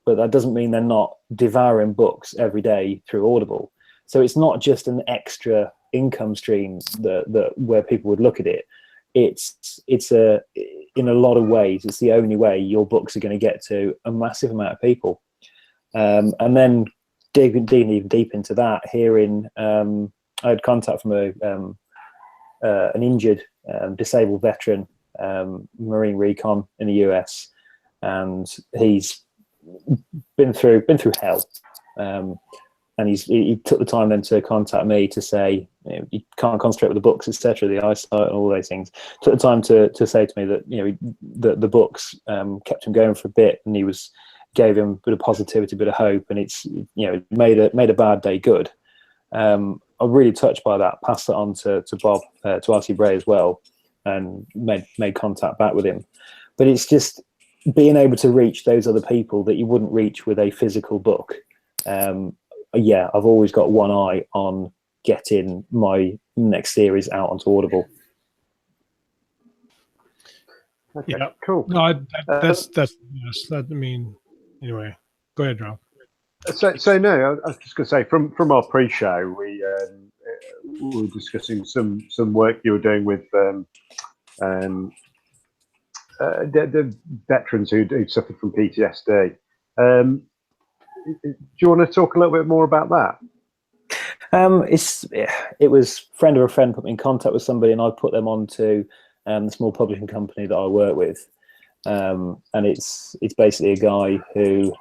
But that doesn't mean they're not devouring books every day through Audible. So it's not just an extra income stream that where people would look at it. It's in a lot of ways, it's the only way your books are going to get to a massive amount of people. And then digging even deep into that, hearing I had contact from an injured, disabled veteran, Marine Recon in the US, and he's been through hell. And he took the time then to contact me to say, you can't concentrate with the books, etc., the eyesight and all those things. Took the time to say to me that the books kept him going for a bit, and he was gave him a bit of positivity, a bit of hope, and it's made a bad day good. I'm really touched by that. Passed it on to Bob, to RC Bray as well, and made contact back with him. But it's just being able to reach those other people that you wouldn't reach with a physical book. I've always got one eye on getting my next series out onto Audible. Okay, Yeah, cool. No, that's yes. I mean, anyway, go ahead, Rob. So no, I was just going to say from our pre-show, we were discussing some work you were doing with the veterans who suffered from PTSD. Do you want to talk a little bit more about that? It was friend of a friend put me in contact with somebody, and I put them on to the small publishing company that I work with, and it's basically a guy who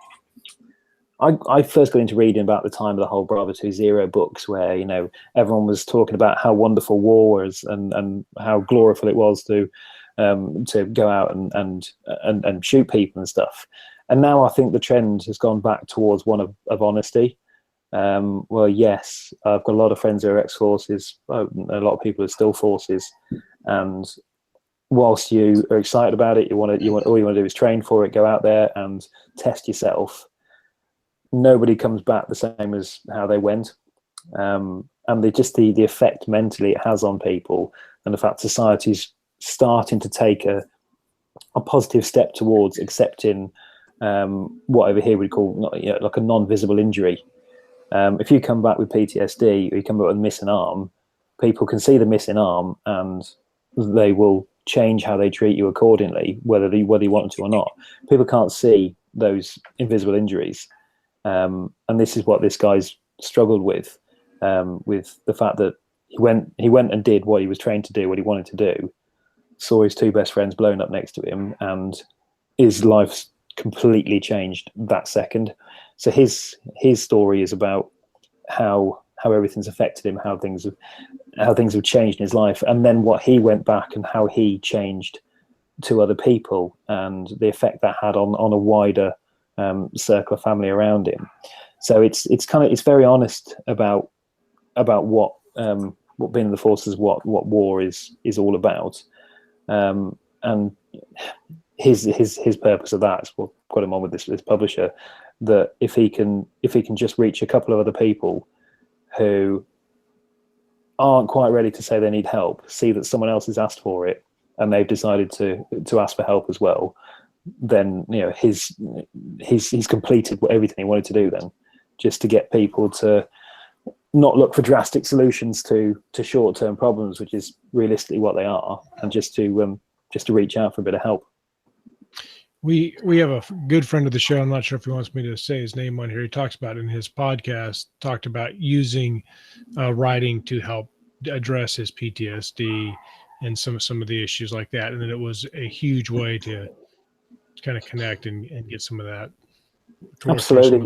I first got into reading about the time of the whole Bravo 20 books, where everyone was talking about how wonderful war was and how gloriful it was to go out and shoot people and stuff. And now I think the trend has gone back towards one of honesty. Well, yes, I've got a lot of friends who are ex-forces. A lot of people are still forces, and whilst you are excited about it, all you want to do is train for it, go out there and test yourself. Nobody comes back the same as how they went, and the effect mentally it has on people, and the fact society's starting to take a positive step towards accepting what over here we'd call like a non-visible injury. If you come back with PTSD or you come back with a missing arm, people can see the missing arm and they will change how they treat you accordingly, whether you want to or not. People can't see those invisible injuries. And this is what this guy's struggled with the fact that he went and did what he was trained to do, what he wanted to do, saw his two best friends blown up next to him, and his life's completely changed that second. So his story is about how everything's affected him, how things have changed in his life, and then what he went back and how he changed to other people, and the effect that had on a wider circle of family around him. So it's very honest about what being in the forces, what war is all about, and his purpose of that is what got him on with this publisher, that if he can just reach a couple of other people who aren't quite ready to say they need help, see that someone else has asked for it and they've decided to ask for help as well, then he's completed everything he wanted to do then, just to get people to not look for drastic solutions to short-term problems, which is realistically what they are, and just to reach out for a bit of help. We have a good friend of the show. I'm not sure if he wants me to say his name on here. He talks about it in his podcast, talked about using writing to help address his PTSD and some of the issues like that. And then it was a huge way to kind of connect and get some of that. Absolutely.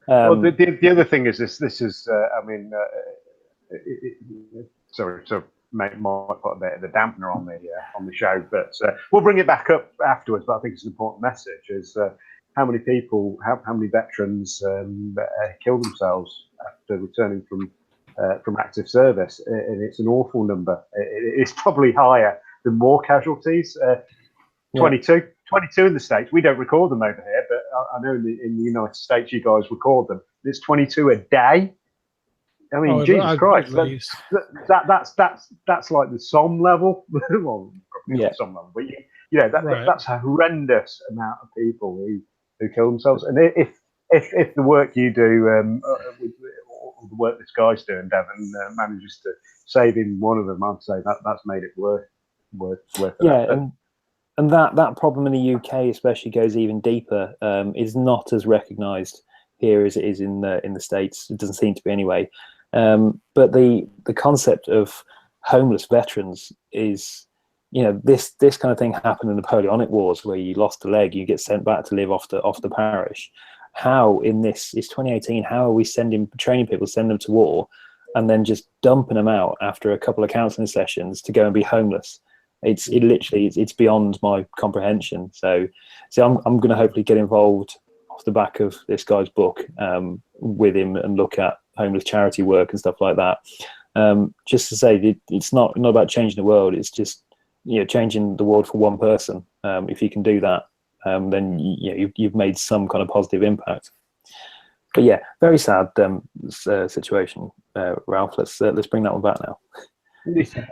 Well, the other thing is this is, sorry, so might put a bit of the dampener on the show, but we'll bring it back up afterwards. But I think it's an important message: is how many people, how many veterans kill themselves after returning from active service, and it's an awful number. It's probably higher than more casualties. 22 in the States. We don't record them over here, but I know in the United States you guys record them. It's 22 a day. I mean, Jesus Christ, that's like the Somme level. Well, probably not Somme level, but that's a horrendous amount of people who kill themselves. And if the work you do, the work this guy's doing, Devon, manages to save him one of them, I'd say that's made it worth it. Yeah, and that problem in the UK especially goes even deeper. Is not as recognised here as it is in the States. It doesn't seem to be anyway. But the concept of homeless veterans is, this kind of thing happened in the Napoleonic Wars, where you lost a leg, you get sent back to live off the parish. How in this is 2018? How are we training people, send them to war, and then just dumping them out after a couple of counselling sessions to go and be homeless? It's beyond my comprehension. So I'm going to hopefully get involved off the back of this guy's book with him and look at homeless charity work and stuff like that. Just to say, it's not about changing the world. It's just changing the world for one person. If you can do that, then you've made some kind of positive impact. But yeah, very sad situation, Ralph. Let's bring that one back now.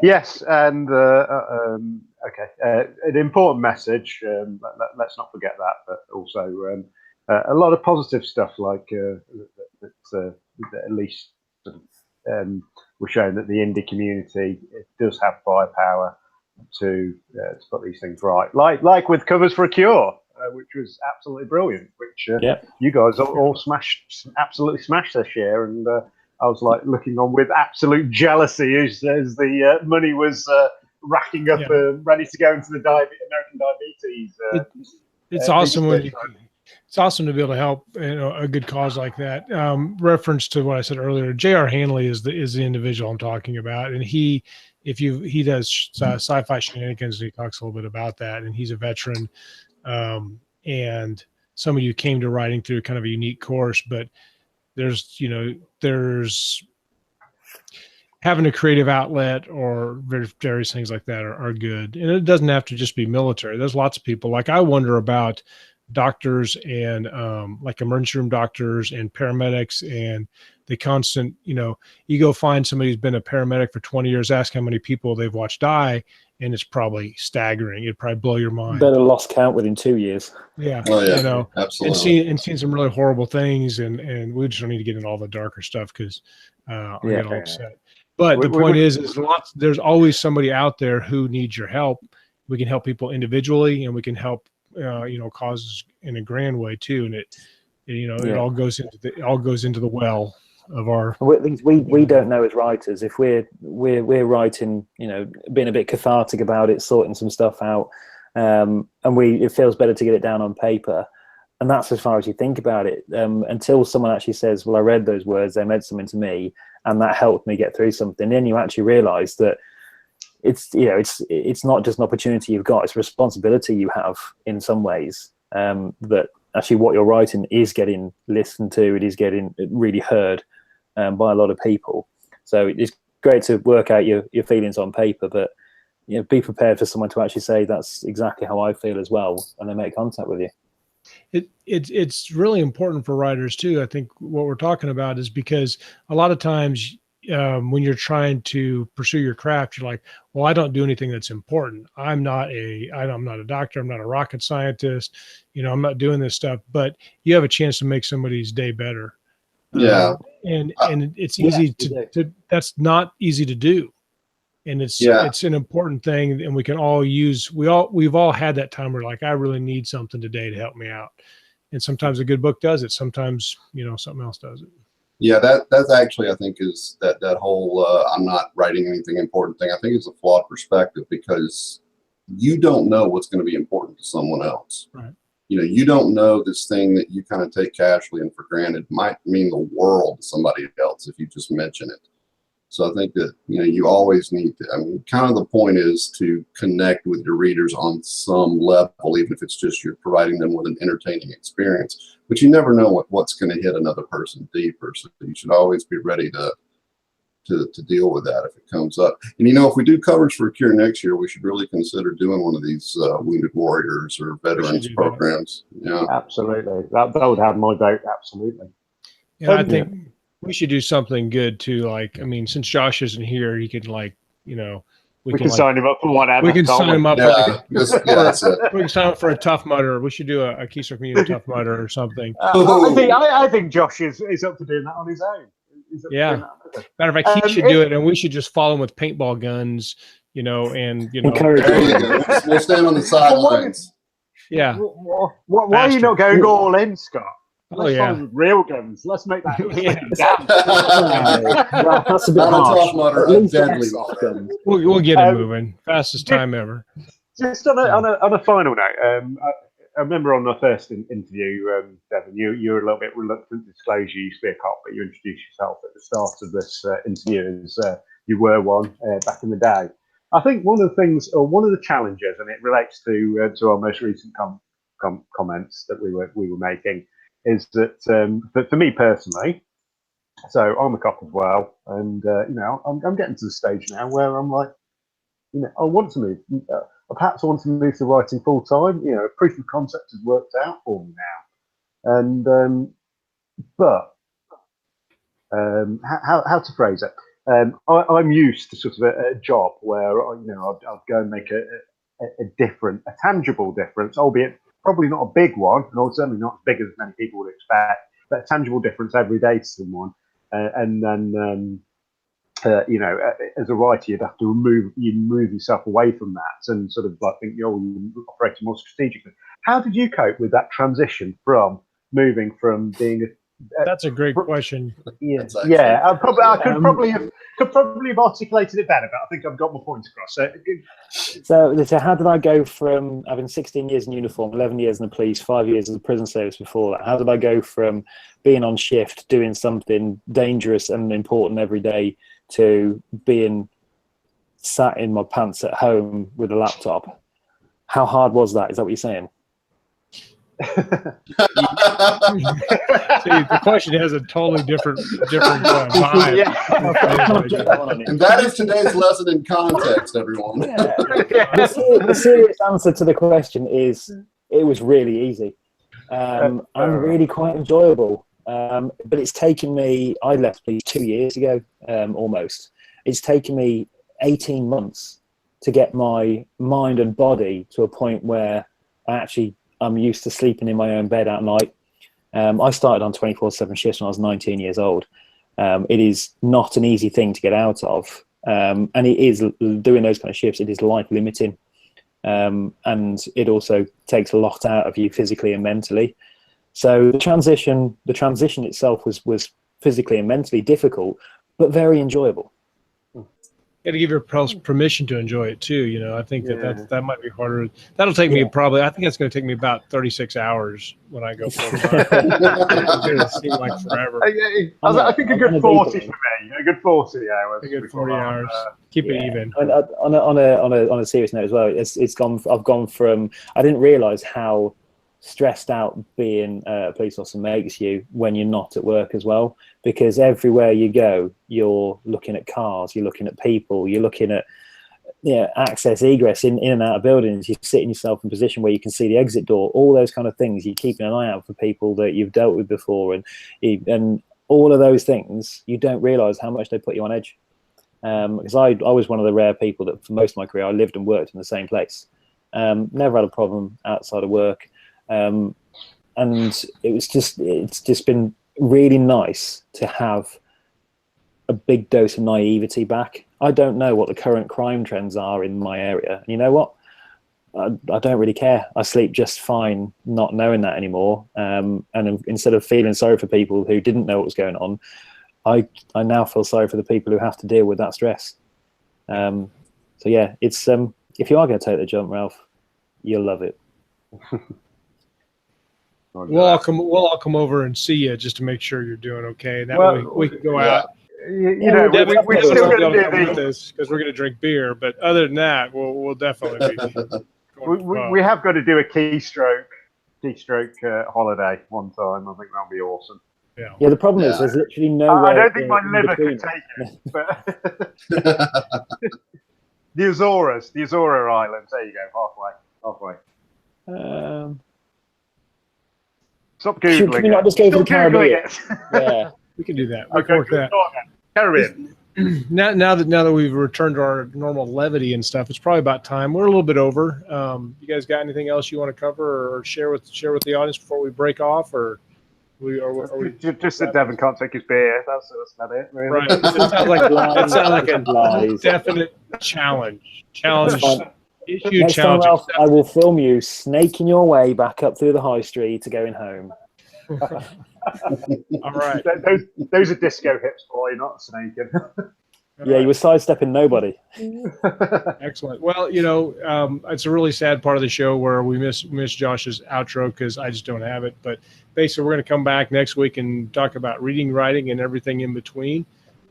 Yes, and okay, an important message. Let's not forget that, but also a lot of positive stuff, like that at least we're showing that the indie community does have firepower to put these things right, like with Covers for a Cure, which was absolutely brilliant, which you guys all absolutely smashed this year, and I was like looking on with absolute jealousy as the money was racking up, ready to go into the American Diabetes. It's awesome it's awesome to be able to help a good cause like that. Reference to what I said earlier, J.R. Hanley is the individual I'm talking about, and he does sci-fi shenanigans, and he talks a little bit about that, and he's a veteran, and some of you came to writing through kind of a unique course, but there's having a creative outlet or various things like that are good. And it doesn't have to just be military. There's lots of people. Like, I wonder about doctors and like emergency room doctors and paramedics, and the constant, you go find somebody who's been a paramedic for 20 years, ask how many people they've watched die, and it's probably staggering. It'd probably blow your mind. Better lost count within 2 years. Yeah. Oh, yeah. Absolutely. And seeing some really horrible things, and we just don't need to get into all the darker stuff because I get all upset. But the point is there's always somebody out there who needs your help. We can help people individually, and we can help causes in a grand way too. And it all goes into the well of our. We don't know as writers if we're writing, being a bit cathartic about it, sorting some stuff out, and it feels better to get it down on paper. And that's as far as you think about it, until someone actually says, well, I read those words, they meant something to me, and that helped me get through something. Then you actually realize that it's not just an opportunity you've got, it's a responsibility you have in some ways, that actually what you're writing is getting listened to, it is getting really heard by a lot of people. So it's great to work out your feelings on paper, but be prepared for someone to actually say, that's exactly how I feel as well, and they make contact with you. It's really important for writers too. I think what we're talking about is because a lot of times when you're trying to pursue your craft, you're like, well, I don't do anything that's important. I'm not a doctor. I'm not a rocket scientist. I'm not doing this stuff, but you have a chance to make somebody's day better. Yeah. And it's easy to that's not easy to do. And it's an important thing, and we can all we've all had that time where like, I really need something today to help me out. And sometimes a good book does it. Sometimes, something else does it. Yeah, that's actually, I think, is that whole I'm not writing anything important thing. I think it's a flawed perspective, because you don't know what's going to be important to someone else. Right. You don't know this thing that you kind of take casually and for granted might mean the world to somebody else if you just mention it. So I think that, you always need to, kind of the point is to connect with your readers on some level, even if it's just you're providing them with an entertaining experience, but you never know what's going to hit another person deeper. So you should always be ready to deal with that if it comes up. And, if we do Covers for a Cure next year, we should really consider doing one of these Wounded Warriors or veterans programs. Yeah, absolutely. That would have my vote. Absolutely. Yeah, I think we should do something good too. Like, since Josh isn't here, he could we can sign him up for whatever. We can sign him up. We can sign up for a Tough Mudder. We should do a Keystroke Media Tough Mudder or something. I think Josh is up for doing that on his own. Yeah. Matter of fact, he should do it, and we should just follow him with paintball guns. Encourage. We'll stand on the sidelines. Yeah. Why are you not going all in, Scott? Let's find with real guns. Let's make that. That's a bit harsh. We'll get him moving. Fastest time ever. Just on a final note, I remember on my first interview, Devon, you were a little bit reluctant to disclose you used to be a cop, but you introduced yourself at the start of this interview as you were one back in the day. I think one of the things, or one of the challenges, and it relates to our most recent comments that we were making, is that for me personally, so I'm a cop as well, and I'm getting to the stage now where I'm like, I want to move. Perhaps I want to move to writing full time. Proof of concept has worked out for me now, and but how to phrase it? I'm used to sort of a job where I'd go and make a tangible difference, albeit probably not a big one, and certainly not as big as many people would expect, but a tangible difference every day to someone. And then as a writer, you'd have to move yourself away from that and sort of like think you're operating more strategically. How did you cope with that transition from moving from being That's a great question. Yeah, I could probably have articulated it better, but I think I've got my point across. So how did I go from having 16 years in uniform, 11 years in the police, 5 years as a prison service before that? How did I go from being on shift, doing something dangerous and important every day, to being sat in my pants at home with a laptop? How hard was that? Is that what you're saying? See, the question has a totally different vibe. And that is today's lesson in context, everyone. Yeah. The serious answer to the question is it was really easy and really quite enjoyable. But it's taken me, I left police 2 years ago, almost. It's taken me 18 months to get my mind and body to a point where I'm used to sleeping in my own bed at night. I started on 24/7 shifts when I was 19 years old. It is not an easy thing to get out of. And it is, doing those kind of shifts, it is life limiting. And it also takes a lot out of you physically and mentally. So the transition itself was physically and mentally difficult, but very enjoyable. You got to give your permission to enjoy it too. I think that might be harder. That'll take me I think that's going to take me about 36 hours when I go full time. It's going to seem like forever. I think a good 40 for me. A good 40 hours. A good 40 hours. Keep it even. And on a serious note as well, I've gone from, I didn't realize how stressed out being a police officer makes you when you're not at work as well, because everywhere you go you're looking at cars, you're looking at people, you're looking at access, egress in and out of buildings. You're sitting yourself in a position where you can see the exit door, all those kind of things. You're keeping an eye out for people that you've dealt with before, and all of those things, you don't realize how much they put you on edge. Because I was one of the rare people that for most of my career I lived and worked in the same place. Never had a problem outside of work. And it's just been really nice to have a big dose of naivety back. I don't know what the current crime trends are in my area. You know what? I don't really care. I sleep just fine not knowing that anymore. And instead of feeling sorry for people who didn't know what was going on, I now feel sorry for the people who have to deal with that stress. So yeah, it's if you are going to take the jump, Ralph, you'll love it. We'll all come over and see you just to make sure you're doing okay. That way we can go out. We're still going to do this because we're going to drink beer. But other than that, we'll definitely be. We have got to do a keystroke holiday one time. I think that'll be awesome. Yeah. The problem is there's literally no way. I don't think my liver could take it. But the Azores Islands. There you go. Halfway. Stop Googling. Can you not just go for the Caribbean? Yeah, we can do that. We can work that. Caribbean. Now that we've returned to our normal levity and stuff, it's probably about time. We're a little bit over. You guys got anything else you want to cover or share with the audience before we break off, or are we just that Devon can't take his beer? That's not it, really. Right. That sounds like a definite challenge. Next time, Ralph, I will film you snaking your way back up through the high street to going home. All right. Those are disco hips, boy, not snaking. Yeah, you were sidestepping nobody. Excellent. Well, it's a really sad part of the show where we miss Josh's outro because I just don't have it. But basically, we're going to come back next week and talk about reading, writing, and everything in between.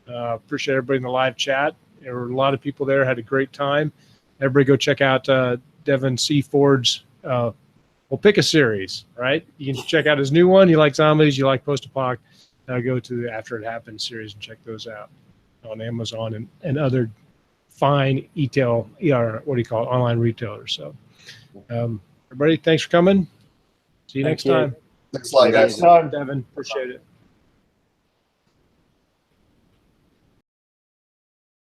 Appreciate everybody in the live chat. There were a lot of people there, had a great time. Everybody go check out Devon C Ford's we'll pick a series, right? You can check out his new one. You like zombies, you like post-apoc, go to the After It Happened series and check those out on Amazon and other fine online retailers. So everybody, thanks for coming. See you next time. Thanks a lot, guys. Devin, appreciate it.